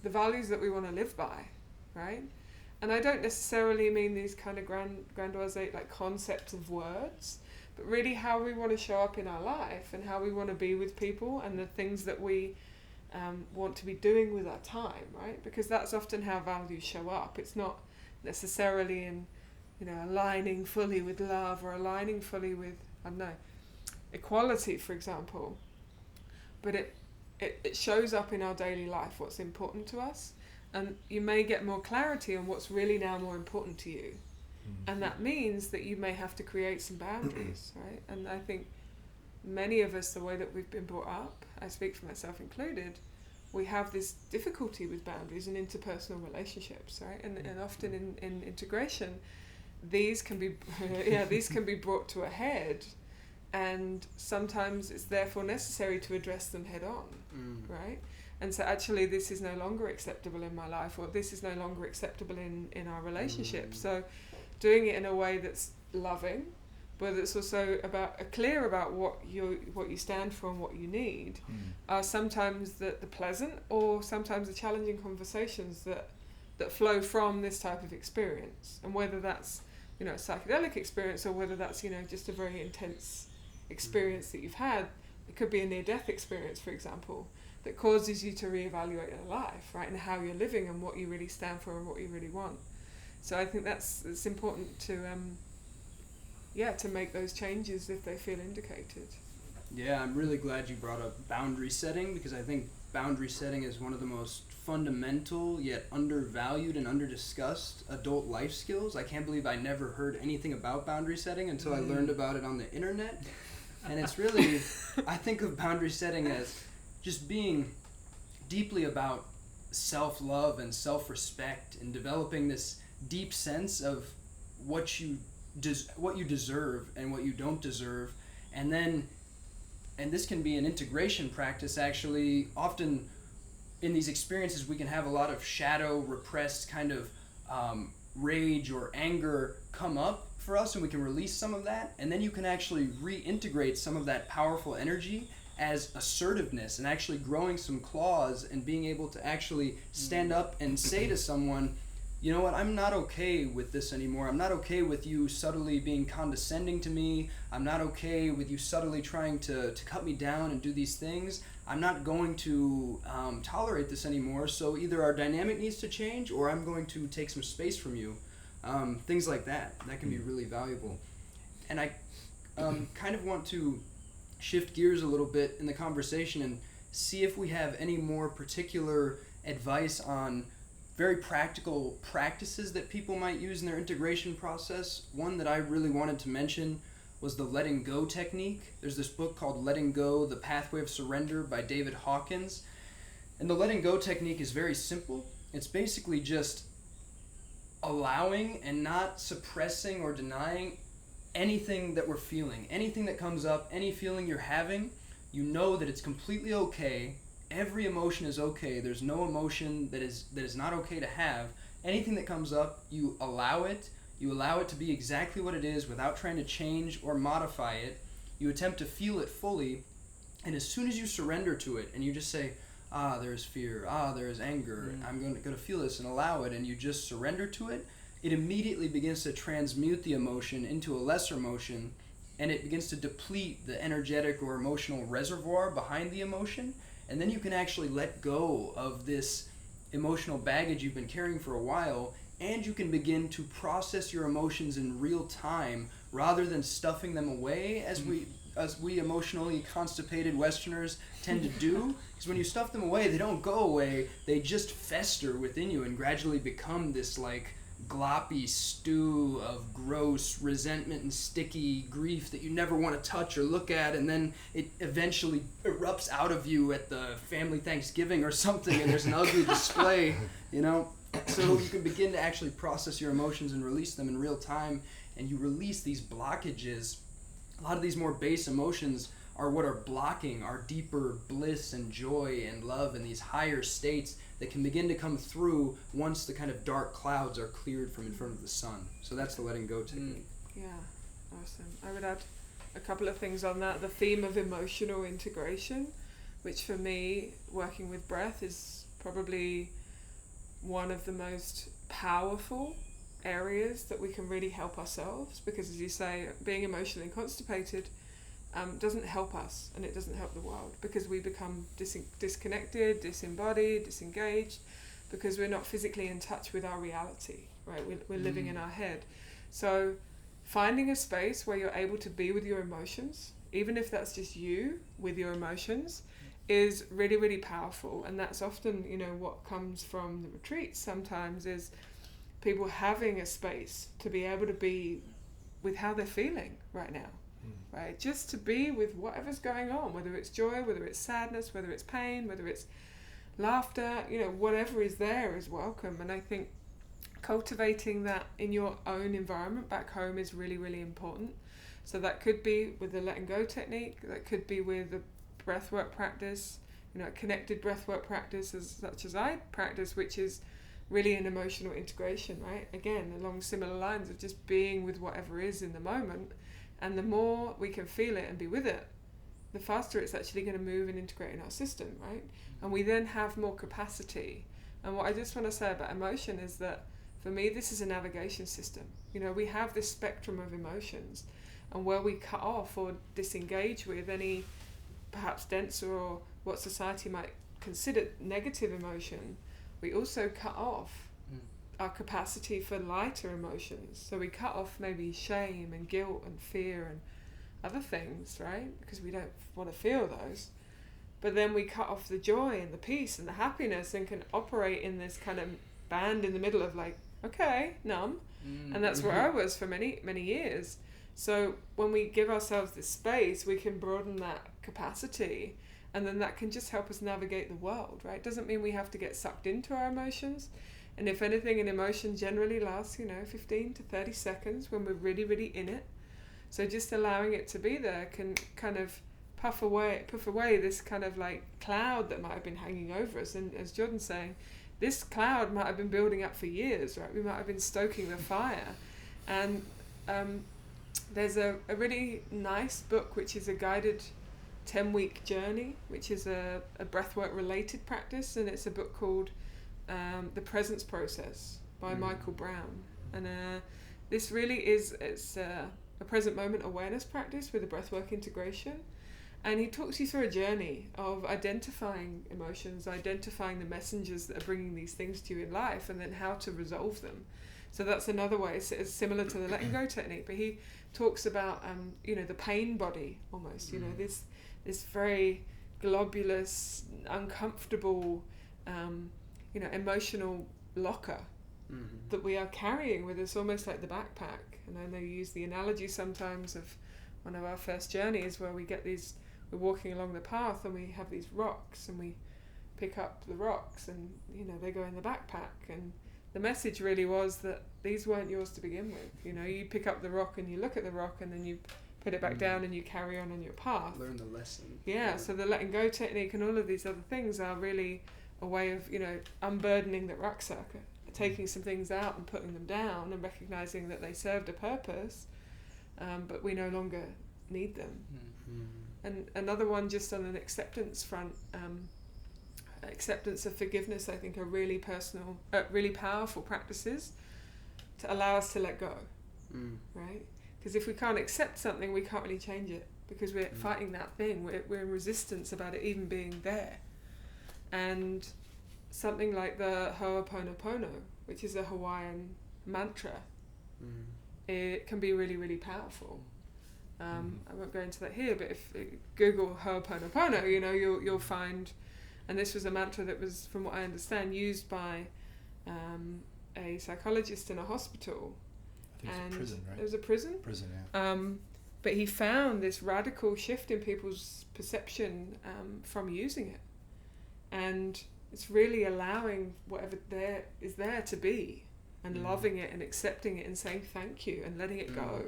The values that we want to live by, right? And I don't necessarily mean these kind of grandiose like concepts of words, but really how we want to show up in our life, and how we want to be with people, and the things that we want to be doing with our time, right? Because that's often how values show up. It's not necessarily in, you know, aligning fully with love, or aligning fully with, I don't know, equality, for example. But it shows up in our daily life, what's important to us. And you may get more clarity on what's really now more important to you. And that means that you may have to create some boundaries, right? And I think many of us, the way that we've been brought up, I speak for myself included, we have this difficulty with boundaries in interpersonal relationships, right? And often in integration, these can be these can be brought to a head, and sometimes it's therefore necessary to address them head on, right? And so actually this is no longer acceptable in my life, or this is no longer acceptable in our relationship. So doing it in a way that's loving, but it's also about clear about what you stand for and what you need, are sometimes the pleasant or sometimes the challenging conversations that flow from this type of experience. And whether that's, a psychedelic experience, or whether that's, just a very intense experience that you've had. It could be a near-death experience, for example, that causes you to reevaluate your life, right, and how you're living and what you really stand for and what you really want. So I think it's important to to make those changes if they feel indicated. Yeah, I'm really glad you brought up boundary setting, because I think boundary setting is one of the most fundamental yet undervalued and underdiscussed adult life skills. I can't believe I never heard anything about boundary setting until I learned about it on the internet. And it's really, I think of boundary setting as just being deeply about self-love and self-respect, and developing this deep sense of what you deserve and what you don't deserve. And this can be an integration practice, actually. Often in these experiences we can have a lot of shadow, repressed kind of rage or anger come up for us, and we can release some of that, and then you can actually reintegrate some of that powerful energy as assertiveness, and actually growing some claws and being able to actually stand up and say to someone, you know what, I'm not okay with this anymore. I'm not okay with you subtly being condescending to me. I'm not okay with you subtly trying to cut me down and do these things. I'm not going to tolerate this anymore. So either our dynamic needs to change, or I'm going to take some space from you. Things like that can be really valuable. And I kind of want to shift gears a little bit in the conversation and see if we have any more particular advice on very practical practices that people might use in their integration process. One that I really wanted to mention was the letting go technique. There's this book called Letting Go, The Pathway of Surrender by David Hawkins. And the letting go technique is very simple. It's basically just allowing and not suppressing or denying anything that we're feeling. Anything that comes up, any feeling you're having, you know that it's completely okay. Every emotion is okay. There's no emotion that is not okay to have. Anything that comes up, you allow it. You allow it to be exactly what it is without trying to change or modify it. You attempt to feel it fully, and as soon as you surrender to it and you just say, there is fear, there is anger, I'm going to feel this, and allow it, and you just surrender to it, it immediately begins to transmute the emotion into a lesser emotion, and it begins to deplete the energetic or emotional reservoir behind the emotion. And then you can actually let go of this emotional baggage you've been carrying for a while, and you can begin to process your emotions in real time rather than stuffing them away as we emotionally constipated Westerners tend to do. Because when you stuff them away, they don't go away. They just fester within you and gradually become this like gloppy stew of gross resentment and sticky grief that you never want to touch or look at, and then it eventually erupts out of you at the family Thanksgiving or something, and there's an ugly display, So you can begin to actually process your emotions and release them in real time, and you release these blockages. A lot of these more base emotions are what are blocking our deeper bliss and joy and love and these higher states that can begin to come through once the kind of dark clouds are cleared from in front of the sun. So that's the letting go technique. Yeah, awesome. I would add a couple of things on that. The theme of emotional integration, which for me, working with breath, is probably one of the most powerful areas that we can really help ourselves, because as you say, being emotionally constipated doesn't help us, and it doesn't help the world, because we become disconnected, disembodied, disengaged, because we're not physically in touch with our reality, right? We're living in our head. So finding a space where you're able to be with your emotions, even if that's just you with your emotions, is really, really powerful. And that's often, what comes from the retreats sometimes, is people having a space to be able to be with how they're feeling right now. Right, just to be with whatever's going on, whether it's joy, whether it's sadness, whether it's pain, whether it's laughter, whatever is there is welcome. And I think cultivating that in your own environment back home is really, really important. So that could be with the letting go technique, that could be with a breathwork practice, a connected breathwork practice such as I practice, which is really an emotional integration, right? Again, along similar lines of just being with whatever is in the moment, And the more we can feel it and be with it, the faster it's actually going to move and integrate in our system, right? And we then have more capacity. And what I just want to say about emotion is that for me, this is a navigation system. You know, we have this spectrum of emotions, and where we cut off or disengage with any perhaps denser or what society might consider negative emotion, we also cut off our capacity for lighter emotions. So we cut off maybe shame and guilt and fear and other things, right? Because we don't want to feel those. But then we cut off the joy and the peace and the happiness and can operate in this kind of band in the middle of like, okay, numb. And that's where I was for many, many years. So when we give ourselves this space, we can broaden that capacity, and then that can just help us navigate the world, right? It doesn't mean we have to get sucked into our emotions. And if anything, an emotion generally lasts, 15 to 30 seconds when we're really, really in it. So just allowing it to be there can kind of puff away this kind of like cloud that might have been hanging over us. And as Jordan's saying, this cloud might have been building up for years, right? We might have been stoking the fire. And there's a really nice book, which is a guided 10-week journey, which is a breathwork related practice. And it's a book called The Presence Process by Michael Brown. And this really it's a present moment awareness practice with a breathwork integration. And he talks you through a journey of identifying emotions, identifying the messengers that are bringing these things to you in life, and then how to resolve them. So that's another way. It's similar to the letting go technique, but he talks about, the pain body almost, this very globulous, uncomfortable, emotional locker that we are carrying with us, almost like the backpack. And I know you use the analogy sometimes of one of our first journeys where we're walking along the path and we have these rocks and we pick up the rocks and, they go in the backpack. And the message really was that these weren't yours to begin with. You pick up the rock and you look at the rock and then you put it back down and you carry on your path. Learn the lesson. Yeah, so the letting go technique and all of these other things are really a way of, unburdening the rucksack, taking some things out and putting them down and recognizing that they served a purpose, but we no longer need them. And another one just on an acceptance front, acceptance of forgiveness, I think, are really personal, really powerful practices to allow us to let go, right? Because if we can't accept something, we can't really change it because we're fighting that thing. We're in resistance about it even being there. And something like the Ho'oponopono, which is a Hawaiian mantra, it can be really, really powerful. I won't go into that here, but if Google Ho'oponopono, you'll find, and this was a mantra that was, from what I understand, used by a psychologist in a hospital. I think it was a prison, right? It was a prison? Prison, yeah. But he found this radical shift in people's perception from using it. And it's really allowing whatever there is there to be and loving it and accepting it and saying thank you and letting it go.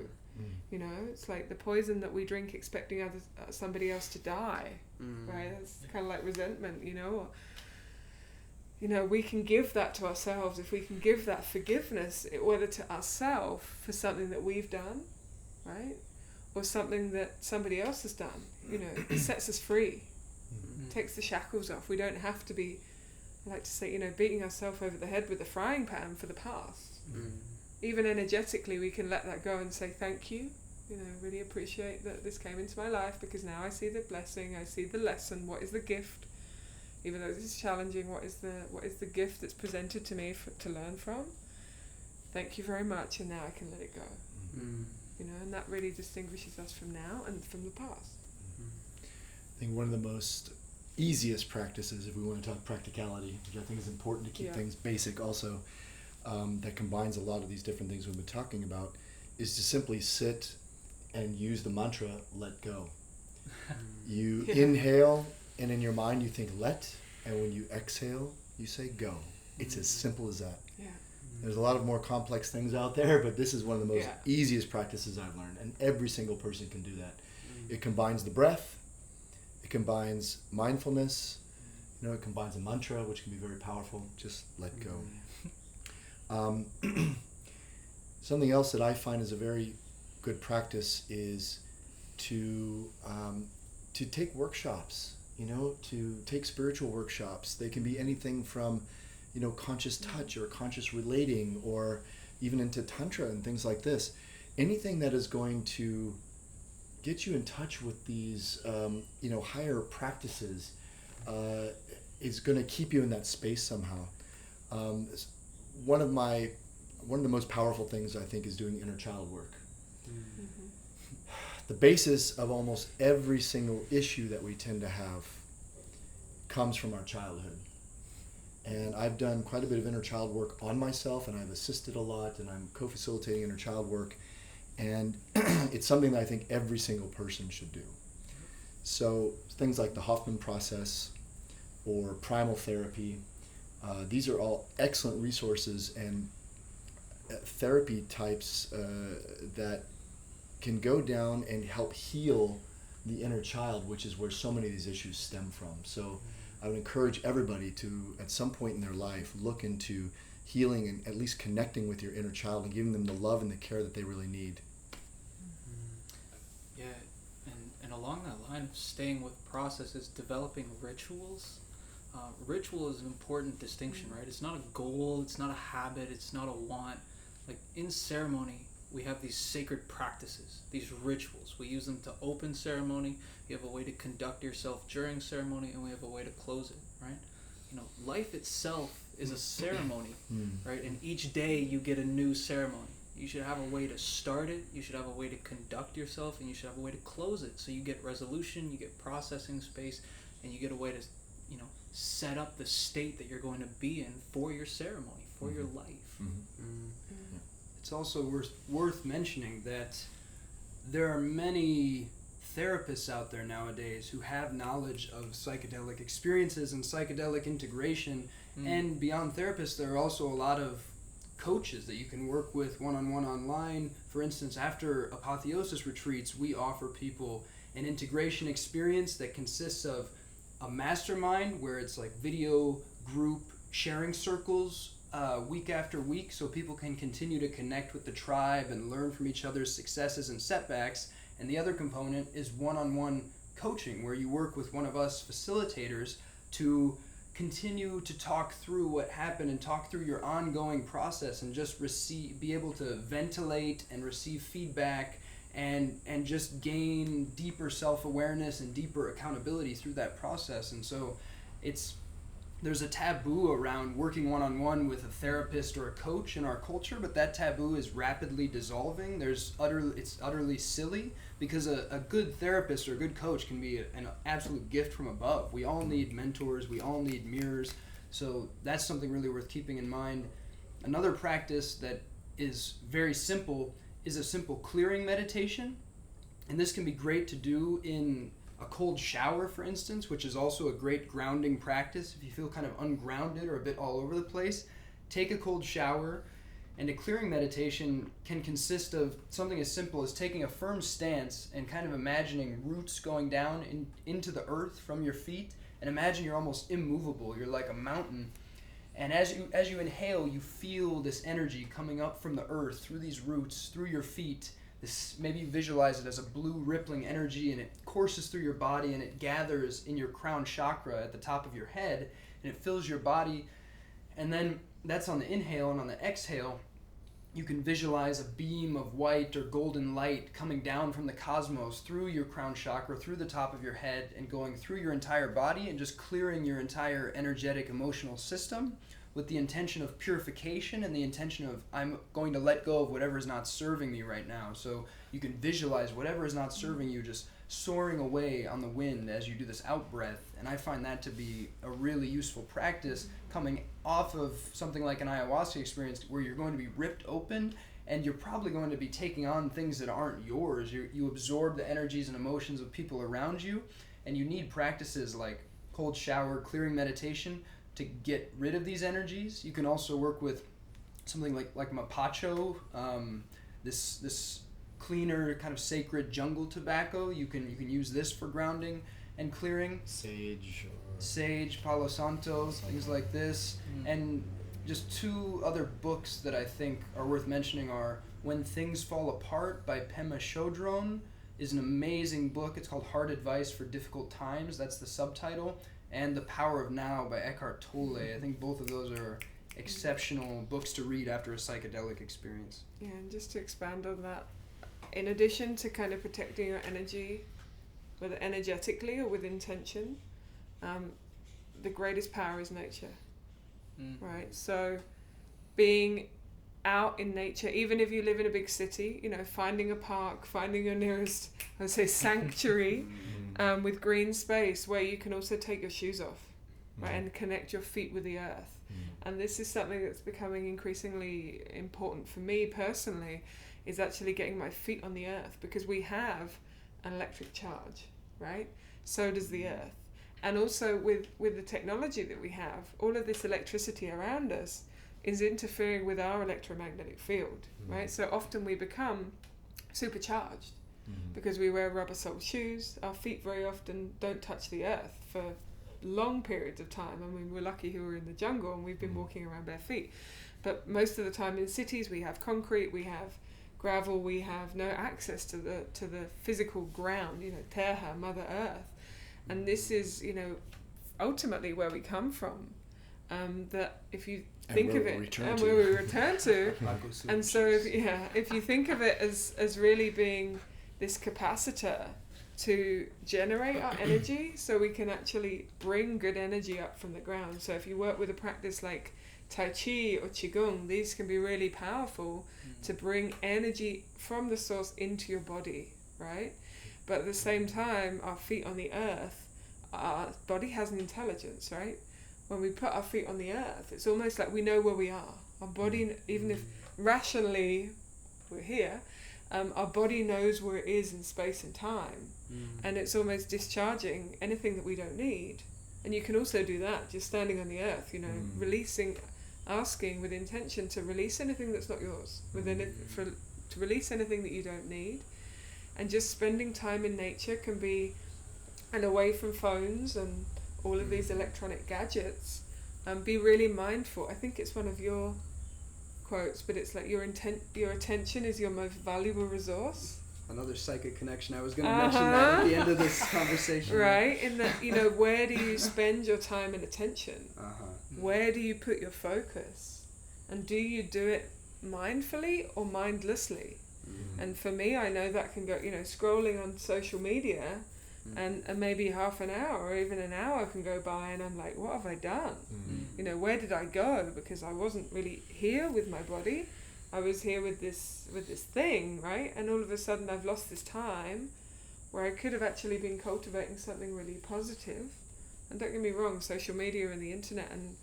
It's like the poison that we drink expecting somebody else to die, right? That's kind of like resentment, we can give that to ourselves if we can give that forgiveness, whether to ourselves for something that we've done, right? Or something that somebody else has done, it sets us free, takes the shackles off. We don't have to be, I like to say, beating ourselves over the head with a frying pan for the past. Even energetically, we can let that go and say thank you. Really appreciate that this came into my life because now I see the blessing, I see the lesson. What is the gift? Even though this is challenging, what is the gift that's presented to me to learn from? Thank you very much, and now I can let it go. And that really distinguishes us from now and from the past. I think one of the most easiest practices, if we want to talk practicality, which I think is important to keep things basic also, that combines a lot of these different things we've been talking about, is to simply sit and use the mantra, let go. You inhale, and in your mind you think let, and when you exhale, you say go. It's as simple as that. There's a lot of more complex things out there, but this is one of the most easiest practices I've learned, and every single person can do that. It combines the breath, it combines mindfulness, it combines a mantra, which can be very powerful. Just let go. Something else that I find is a very good practice is to take workshops, to take spiritual workshops. They can be anything from, conscious touch or conscious relating, or even into Tantra and things like this. Anything that is going to get you in touch with these, higher practices is going to keep you in that space somehow. One of the most powerful things, I think, is doing inner child work. Mm-hmm. The basis of almost every single issue that we tend to have comes from our childhood. And I've done quite a bit of inner child work on myself, and I've assisted a lot, and I'm co-facilitating inner child work. And it's something that I think every single person should do. So things like the Hoffman process or primal therapy, these are all excellent resources and therapy types that can go down and help heal the inner child, which is where so many of these issues stem from. So I would encourage everybody to, at some point in their life, look into healing and at least connecting with your inner child and giving them the love and the care that they really need. Yeah, and along that line of staying with processes, developing rituals. Ritual is an important distinction, right? It's not a goal, it's not a habit, it's not a want. Like in ceremony, we have these sacred practices, these rituals. We use them to open ceremony. We have a way to conduct yourself during ceremony, and we have a way to close it, right? Life itself is a ceremony, right? And each day you get a new ceremony. You should have a way to start it, you should have a way to conduct yourself, and you should have a way to close it. So you get resolution, you get processing space, and you get a way to, set up the state that you're going to be in for your ceremony, for your life. It's also worth mentioning that there are many therapists out there nowadays who have knowledge of psychedelic experiences and psychedelic integration. And beyond therapists, there are also a lot of coaches that you can work with one-on-one online. For instance, after Apotheosis retreats, we offer people an integration experience that consists of a mastermind where it's like video group sharing circles week after week, so people can continue to connect with the tribe and learn from each other's successes and setbacks. And the other component is one-on-one coaching, where you work with one of us facilitators to continue to talk through what happened and talk through your ongoing process, and just be able to ventilate and receive feedback and just gain deeper self-awareness and deeper accountability through that process. And so there's a taboo around working one-on-one with a therapist or a coach in our culture, but that taboo is rapidly dissolving. It's utterly silly, because a good therapist or a good coach can be an absolute gift from above. We all need mentors, we all need mirrors, so that's something really worth keeping in mind. Another practice that is very simple is a simple clearing meditation, and this can be great to do in a cold shower, for instance, which is also a great grounding practice. If you feel kind of ungrounded or a bit all over the place, take a cold shower. And a clearing meditation can consist of something as simple as taking a firm stance and kind of imagining roots going down into the earth from your feet, and imagine you're almost immovable. You're like a mountain. And as you inhale, you feel this energy coming up from the earth through these roots, through your feet. Maybe you visualize it as a blue rippling energy, and it courses through your body, and it gathers in your crown chakra at the top of your head, and it fills your body. And then that's on the inhale, and on the exhale, you can visualize a beam of white or golden light coming down from the cosmos through your crown chakra, through the top of your head, and going through your entire body, and just clearing your entire energetic emotional system with the intention of purification and the intention of, I'm going to let go of whatever is not serving me right now. So you can visualize whatever is not serving you just soaring away on the wind as you do this out breath. And I find that to be a really useful practice, coming off of something like an ayahuasca experience where you're going to be ripped open, and you're probably going to be taking on things that aren't yours. You absorb the energies and emotions of people around you, and you need practices like cold shower, clearing meditation to get rid of these energies. You can also work with something like mapacho, this cleaner kind of sacred jungle tobacco. You can use this for grounding and clearing. Sage, Palo Santo, things like this. And just two other books that I think are worth mentioning are When Things Fall Apart by Pema Chodron is an amazing book. It's called Hard Advice for Difficult Times. That's the subtitle. And The Power of Now by Eckhart Tolle. I think both of those are exceptional books to read after a psychedelic experience. Yeah, and just to expand on that, in addition to kind of protecting your energy, whether energetically or with intention, the greatest power is nature. Right? So being out in nature, even if you live in a big city, you know, finding a park, finding your nearest, I would say, sanctuary with green space where you can also take your shoes off, right, and connect your feet with the earth. And this is something that's becoming increasingly important for me personally, is actually getting my feet on the earth, because we have an electric charge, right? So does the earth. And also with the technology that we have, all of this electricity around us is interfering with our electromagnetic field, right? So often we become supercharged because we wear rubber-soled shoes. Our feet very often don't touch the earth for long periods of time. I mean, we're lucky who are in the jungle and we've been walking around bare feet. But most of the time in cities we have concrete, we have gravel, we have no access to the physical ground, you know, Terra, Mother Earth. And this is, you know, ultimately where we come from. That if you think of it, and where we return to, and so if you think of it as really being this capacitor to generate our energy, so we can actually bring good energy up from the ground. So if you work with a practice like Tai Chi or Qigong, these can be really powerful to bring energy from the source into your body, right? But at the same time, our feet on the earth, our body has an intelligence, right? When we put our feet on the earth, it's almost like we know where we are. Our body, even if rationally we're here, our body knows where it is in space and time. And it's almost discharging anything that we don't need. And you can also do that, just standing on the earth, you know, releasing, asking with intention to release anything that's not yours, to release anything that you don't need. And just spending time in nature can be, and away from phones and all of these electronic gadgets, be really mindful. I think it's one of your quotes, but it's like your attention is your most valuable resource. Another psychic connection. I was going to mention that at the end of this conversation. Right, in that, you know, where do you spend your time and attention? Where do you put your focus? And do you do it mindfully or mindlessly? And for me, I know that can go, you know, scrolling on social media and maybe half an hour or even an hour can go by and I'm like, what have I done? You know, where did I go? Because I wasn't really here with my body. I was here with this thing, right? And all of a sudden I've lost this time where I could have actually been cultivating something really positive. And don't get me wrong, social media and the internet and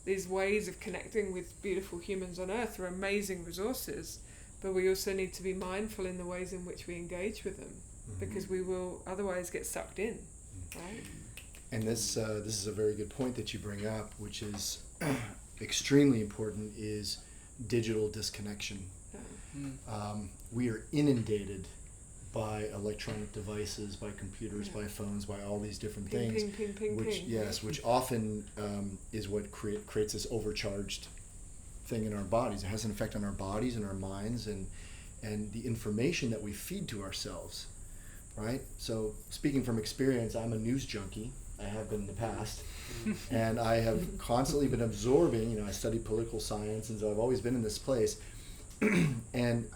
these ways of connecting with beautiful humans on earth are amazing resources. But we also need to be mindful in the ways in which we engage with them, because we will otherwise get sucked in, right? And this is a very good point that you bring up, which is extremely important, is digital disconnection. We are inundated by electronic devices, by computers, by phones, by all these different things, which often is what creates this overcharged thing in our bodies. It has an effect on our bodies and our minds and the information that we feed to ourselves, right? So speaking from experience, I'm a news junkie. I have been in the past. And I have constantly been absorbing, you know, I studied political science, and so I've always been in this place. And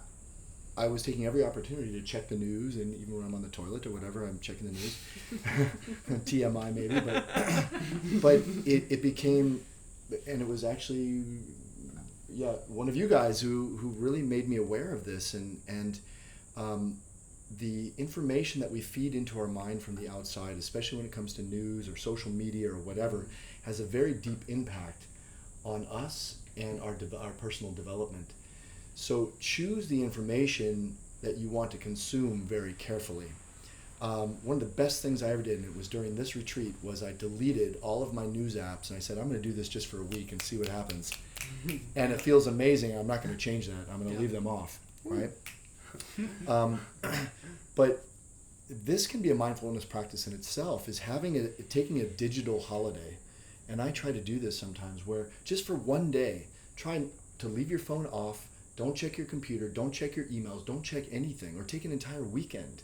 I was taking every opportunity to check the news, and even when I'm on the toilet or whatever, I'm checking the news. TMI maybe, but it became, and it was actually, one of you guys who really made me aware of this, and the information that we feed into our mind from the outside, especially when it comes to news or social media or whatever, has a very deep impact on us and our personal development. So choose the information that you want to consume very carefully. One of the best things I ever did, and it was during this retreat, was I deleted all of my news apps, and I said, I'm going to do this just for a week and see what happens. And it feels amazing. I'm not going to change that. I'm going to leave them off, right? But this can be a mindfulness practice in itself, is taking a digital holiday. And I try to do this sometimes where just for one day, try to leave your phone off, don't check your computer, don't check your emails, don't check anything, or take an entire weekend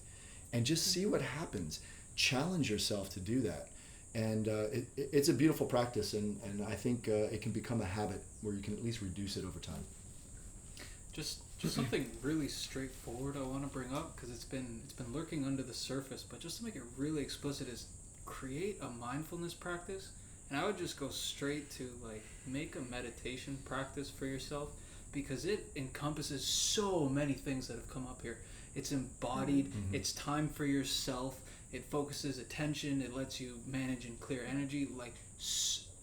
and just see what happens. Challenge yourself to do that. And it's a beautiful practice, and I think it can become a habit where you can at least reduce it over time. Just something really straightforward I want to bring up, because it's been lurking under the surface, but just to make it really explicit, is create a mindfulness practice. And I would just go straight to like make a meditation practice for yourself, because it encompasses so many things that have come up here. It's embodied, it's time for yourself, it focuses attention, it lets you manage and clear energy. Like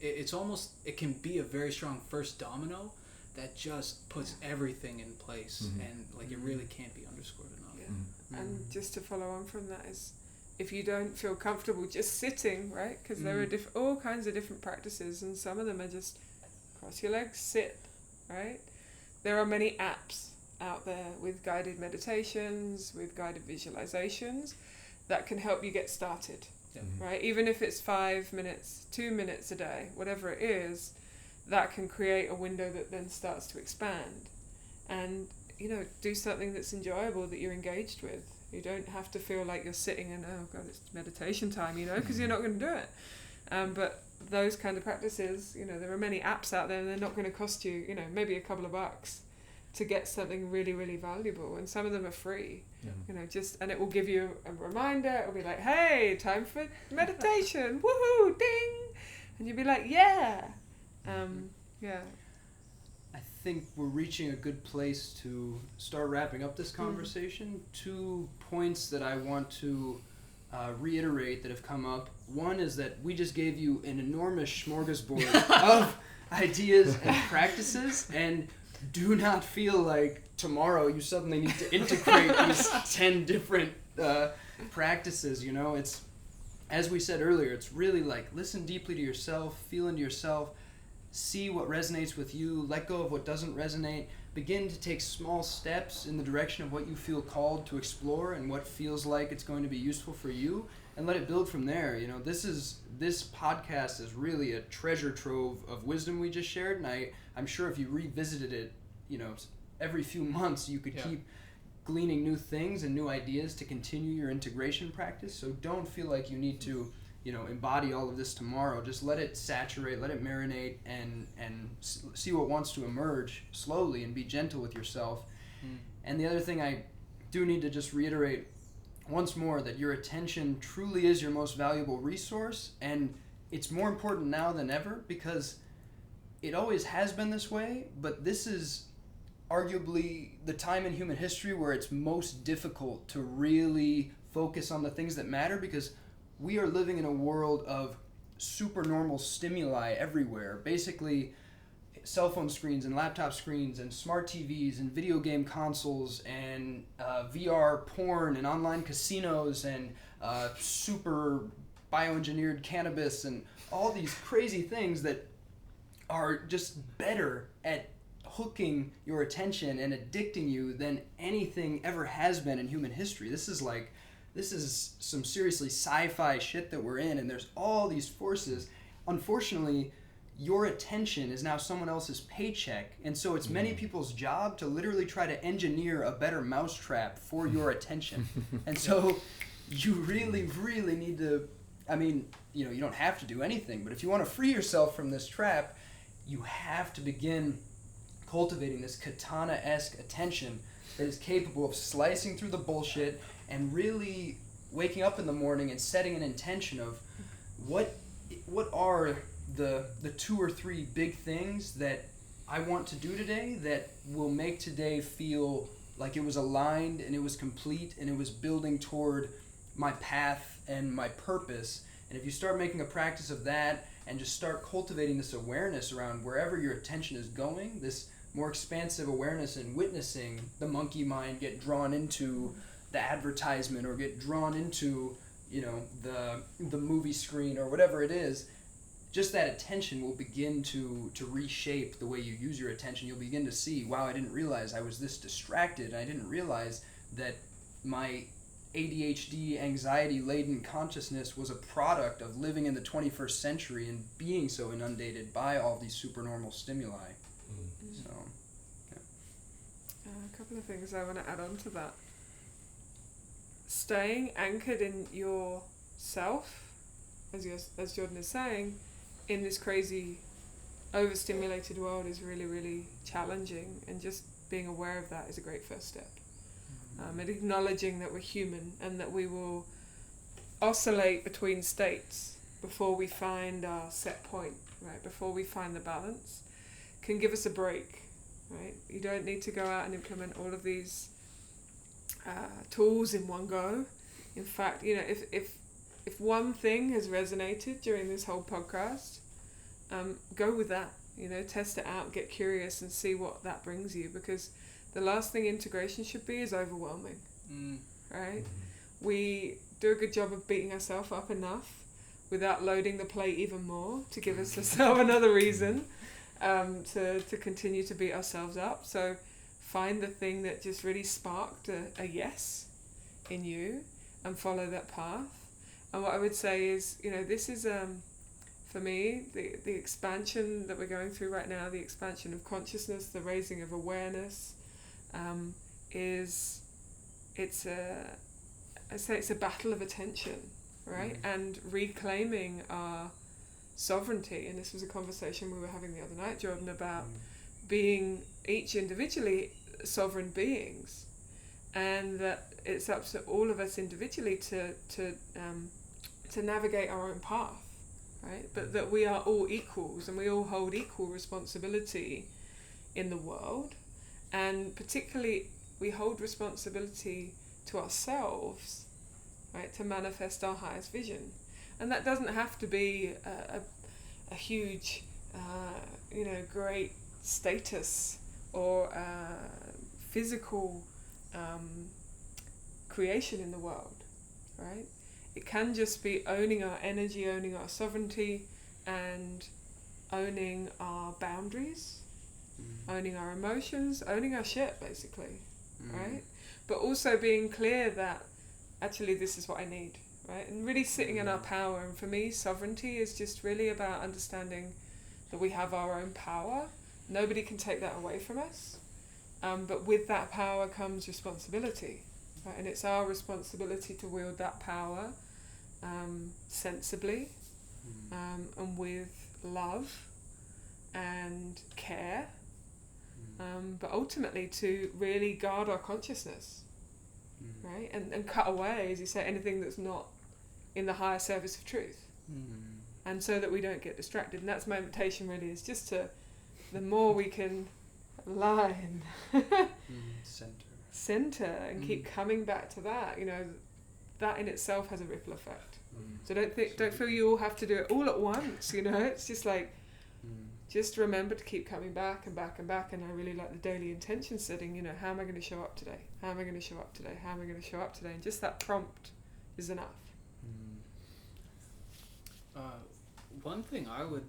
it's almost, it can be a very strong first domino that just puts everything in place, and like it really can't be underscored enough. And just to follow on from that is, if you don't feel comfortable just sitting, right? Because there are all kinds of different practices, and some of them are just cross your legs, sit, right? There are many apps out there with guided meditations, with guided visualizations that can help you get started, right? Even if it's 5 minutes, 2 minutes a day, whatever it is, that can create a window that then starts to expand. And, you know, do something that's enjoyable, that you're engaged with. You don't have to feel like you're sitting and, oh God, it's meditation time, you know, because you're not going to do it. But those kind of practices, you know, there are many apps out there, and they're not going to cost you, you know, maybe a couple of bucks to get something really, really valuable. And some of them are free, you know, and it will give you a reminder. It'll be like, hey, time for meditation, woohoo, ding. And you'll be like, yeah. I think we're reaching a good place to start wrapping up this conversation. 2 points that I want to reiterate that have come up. One is that we just gave you an enormous smorgasbord of ideas and practices, and do not feel like tomorrow you suddenly need to integrate these 10 different practices. You know, it's, as we said earlier, it's really like listen deeply to yourself, feel into yourself, see what resonates with you, let go of what doesn't resonate, begin to take small steps in the direction of what you feel called to explore and what feels like it's going to be useful for you, and let it build from there. You know, this podcast is really a treasure trove of wisdom we just shared, and I'm sure if you revisited it, you know, every few months you could keep gleaning new things and new ideas to continue your integration practice. So don't feel like you need to, you know, embody all of this tomorrow. Just let it saturate, let it marinate, and see what wants to emerge slowly, and be gentle with yourself. And the other thing I do need to just reiterate once more, that your attention truly is your most valuable resource, and it's more important now than ever, because it always has been this way, but this is arguably the time in human history where it's most difficult to really focus on the things that matter, because we are living in a world of supernormal stimuli everywhere. Basically, cell phone screens and laptop screens and smart TVs and video game consoles and VR porn and online casinos and super bioengineered cannabis and all these crazy things that are just better at hooking your attention and addicting you than anything ever has been in human history. This is some seriously sci-fi shit that we're in, and there's all these forces. Unfortunately, your attention is now someone else's paycheck, and so it's many people's job to literally try to engineer a better mousetrap for your attention. And so you really, really need to, I mean, you know, you don't have to do anything, but if you want to free yourself from this trap, you have to begin cultivating this katana-esque attention that is capable of slicing through the bullshit and really waking up in the morning and setting an intention of what are the 2 or 3 big things that I want to do today that will make today feel like it was aligned and it was complete and it was building toward my path and my purpose. And if you start making a practice of that and just start cultivating this awareness around wherever your attention is going, this more expansive awareness and witnessing the monkey mind get drawn into the advertisement or get drawn into, you know, the movie screen or whatever it is, just that attention will begin to reshape the way you use your attention. You'll begin to see, wow, I didn't realize I was this distracted. I didn't realize that my ADHD, anxiety-laden consciousness was a product of living in the 21st century and being so inundated by all these supernormal stimuli. So, a couple of things I want to add on to that. Staying anchored in yourself, as Jordan is saying, in this crazy, overstimulated world is really, really challenging, and just being aware of that is a great first step. And acknowledging that we're human and that we will oscillate between states before we find our set point, right? Before we find the balance, can give us a break, right? You don't need to go out and implement all of these tools in one go. In fact, you know, if one thing has resonated during this whole podcast, go with that. You know, test it out, get curious, and see what that brings you. Because the last thing integration should be is overwhelming, right? We do a good job of beating ourselves up enough without loading the plate even more to give ourselves another reason to continue to beat ourselves up. So find the thing that just really sparked a yes in you and follow that path. And what I would say is, you know, this is for me, the expansion that we're going through right now, the expansion of consciousness, the raising of awareness, it's a battle of attention, right? And reclaiming our sovereignty. And this was a conversation we were having the other night, Jordan, about being each individually sovereign beings, and that it's up to all of us individually to navigate our own path, right? But that we are all equals and we all hold equal responsibility in the world, and particularly we hold responsibility to ourselves, right, to manifest our highest vision. And that doesn't have to be a huge, great status or physical creation in the world, right? It can just be owning our energy, owning our sovereignty, and owning our boundaries, owning our emotions, owning our shit, basically, right? But also being clear that actually this is what I need, right? And really sitting in our power. And for me, sovereignty is just really about understanding that we have our own power. Nobody can take that away from us. But with that power comes responsibility, right? And it's our responsibility to wield that power sensibly, and with love and care, but ultimately to really guard our consciousness, right? And cut away, as you say, anything that's not in the higher service of truth. And so that we don't get distracted. And that's my invitation really, is just to, the more we can align, center and keep coming back to that, you know, that in itself has a ripple effect. So don't feel you all have to do it all at once, you know. It's just like, just remember to keep coming back and back and back. And I really like the daily intention setting, you know, how am I going to show up today? How am I going to show up today? How am I going to show up today? And just that prompt is enough. One thing I would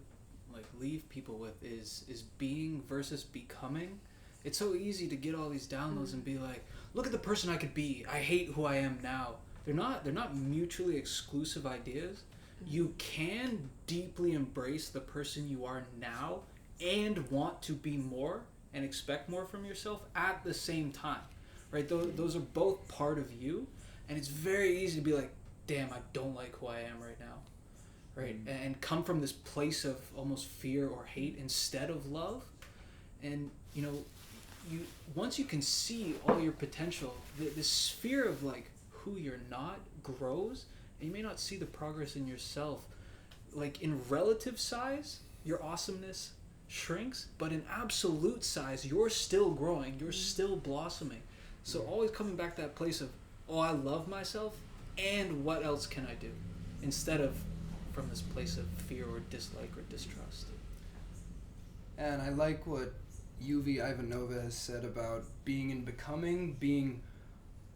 leave people with is being versus becoming. It's so easy to get all these downloads and be like, look at the person I could be. I hate who I am now. They're not mutually exclusive ideas. You can deeply embrace the person you are now and want to be more and expect more from yourself at the same time, right? Those are both part of you, and it's very easy to be like, damn, I don't like who I am right now, right? And come from this place of almost fear or hate instead of love. And, you know, once you can see all your potential, the sphere of who you're not grows, and you may not see the progress in yourself. In relative size, your awesomeness shrinks, but in absolute size, you're still growing, you're still blossoming. So always coming back to that place of, oh, I love myself, and what else can I do? Instead of from this place of fear or dislike or distrust. And I like what Yuvi Ivanova has said about being and becoming, being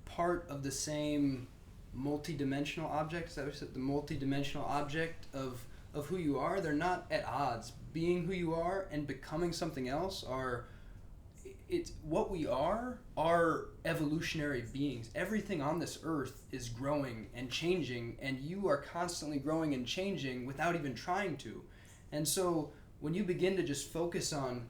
part of the same multi-dimensional object. Is that what you said? The multi-dimensional object of who you are. They're not at odds. Being who you are and becoming something else are it's what we are evolutionary beings. Everything on this earth is growing and changing, and you are constantly growing and changing without even trying to. And so when you begin to just focus on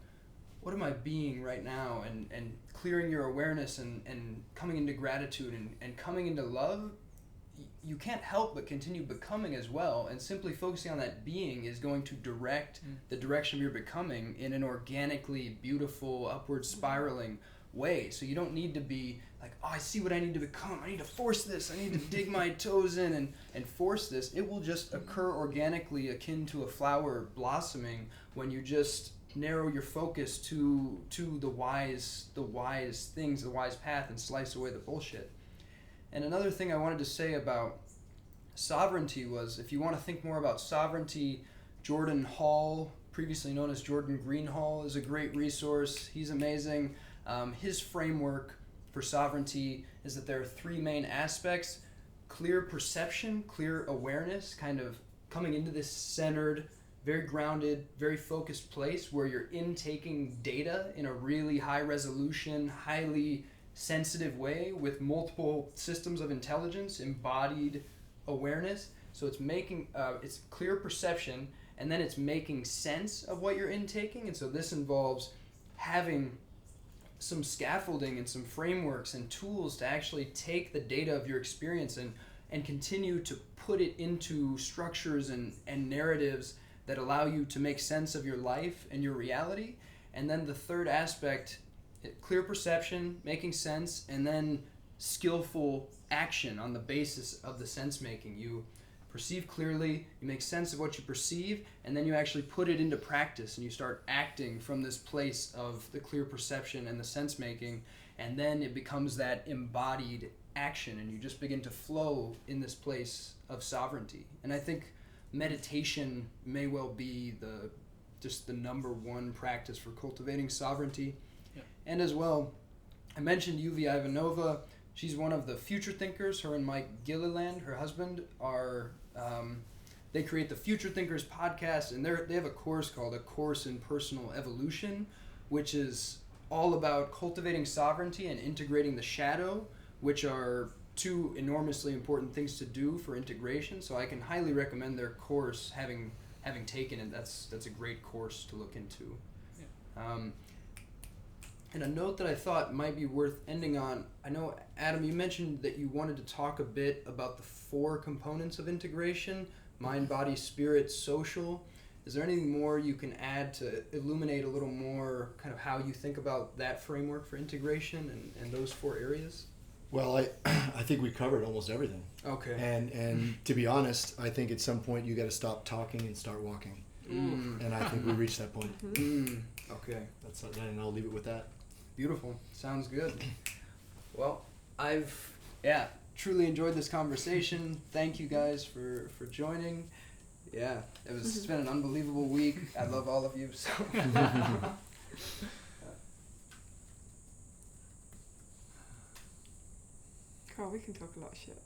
what am I being right now, and clearing your awareness and coming into gratitude and coming into love, you can't help but continue becoming as well. And simply focusing on that being is going to direct the direction of your becoming in an organically beautiful, upward spiraling way. So you don't need to be like, oh, I see what I need to become. I need to force this. I need to dig my toes in and force this. It will just occur organically, akin to a flower blossoming, when you just narrow your focus to the wise things, the wise path, and slice away the bullshit. And another thing I wanted to say about sovereignty was, if you want to think more about sovereignty, Jordan Hall, previously known as Jordan Greenhall, is a great resource. He's amazing. His framework for sovereignty is that there are three main aspects: clear perception, clear awareness, kind of coming into this centered, very grounded, very focused place where you're intaking data in a really high resolution, highly sensitive way with multiple systems of intelligence, embodied awareness. So it's making it's clear perception, and then it's making sense of what you're intaking. And so this involves having some scaffolding and some frameworks and tools to actually take the data of your experience and continue to put it into structures and narratives that allow you to make sense of your life and your reality. And then the third aspect, clear perception, making sense, and then skillful action on the basis of the sense making. You perceive clearly, you make sense of what you perceive, and then you actually put it into practice, and you start acting from this place of the clear perception and the sense making, and then it becomes that embodied action, and you just begin to flow in this place of sovereignty. And I think meditation may well be the number one practice for cultivating sovereignty. Yep. And as well, I mentioned Yuvi Ivanova. She's one of the future thinkers. Her and Mike Gilliland, her husband, are they create the Future Thinkers podcast, and they have a course called A Course in Personal Evolution, which is all about cultivating sovereignty and integrating the shadow, which are two enormously important things to do for integration. So I can highly recommend their course, having taken it. That's a great course to look into. Yeah. And a note that I thought might be worth ending on, I know, Adam, you mentioned that you wanted to talk a bit about the 4 components of integration: mind, body, spirit, social. Is there anything more you can add to illuminate a little more kind of how you think about that framework for integration and those 4 areas? Well, I think we covered almost everything. Okay. And to be honest, I think at some point you got to stop talking and start walking. And I think we reached that point. Okay. And I'll leave it with that. Beautiful. Sounds good. Well, I've truly enjoyed this conversation. Thank you guys for joining. Yeah, it's been an unbelievable week. I love all of you. So. Carl, we can talk a lot of shit.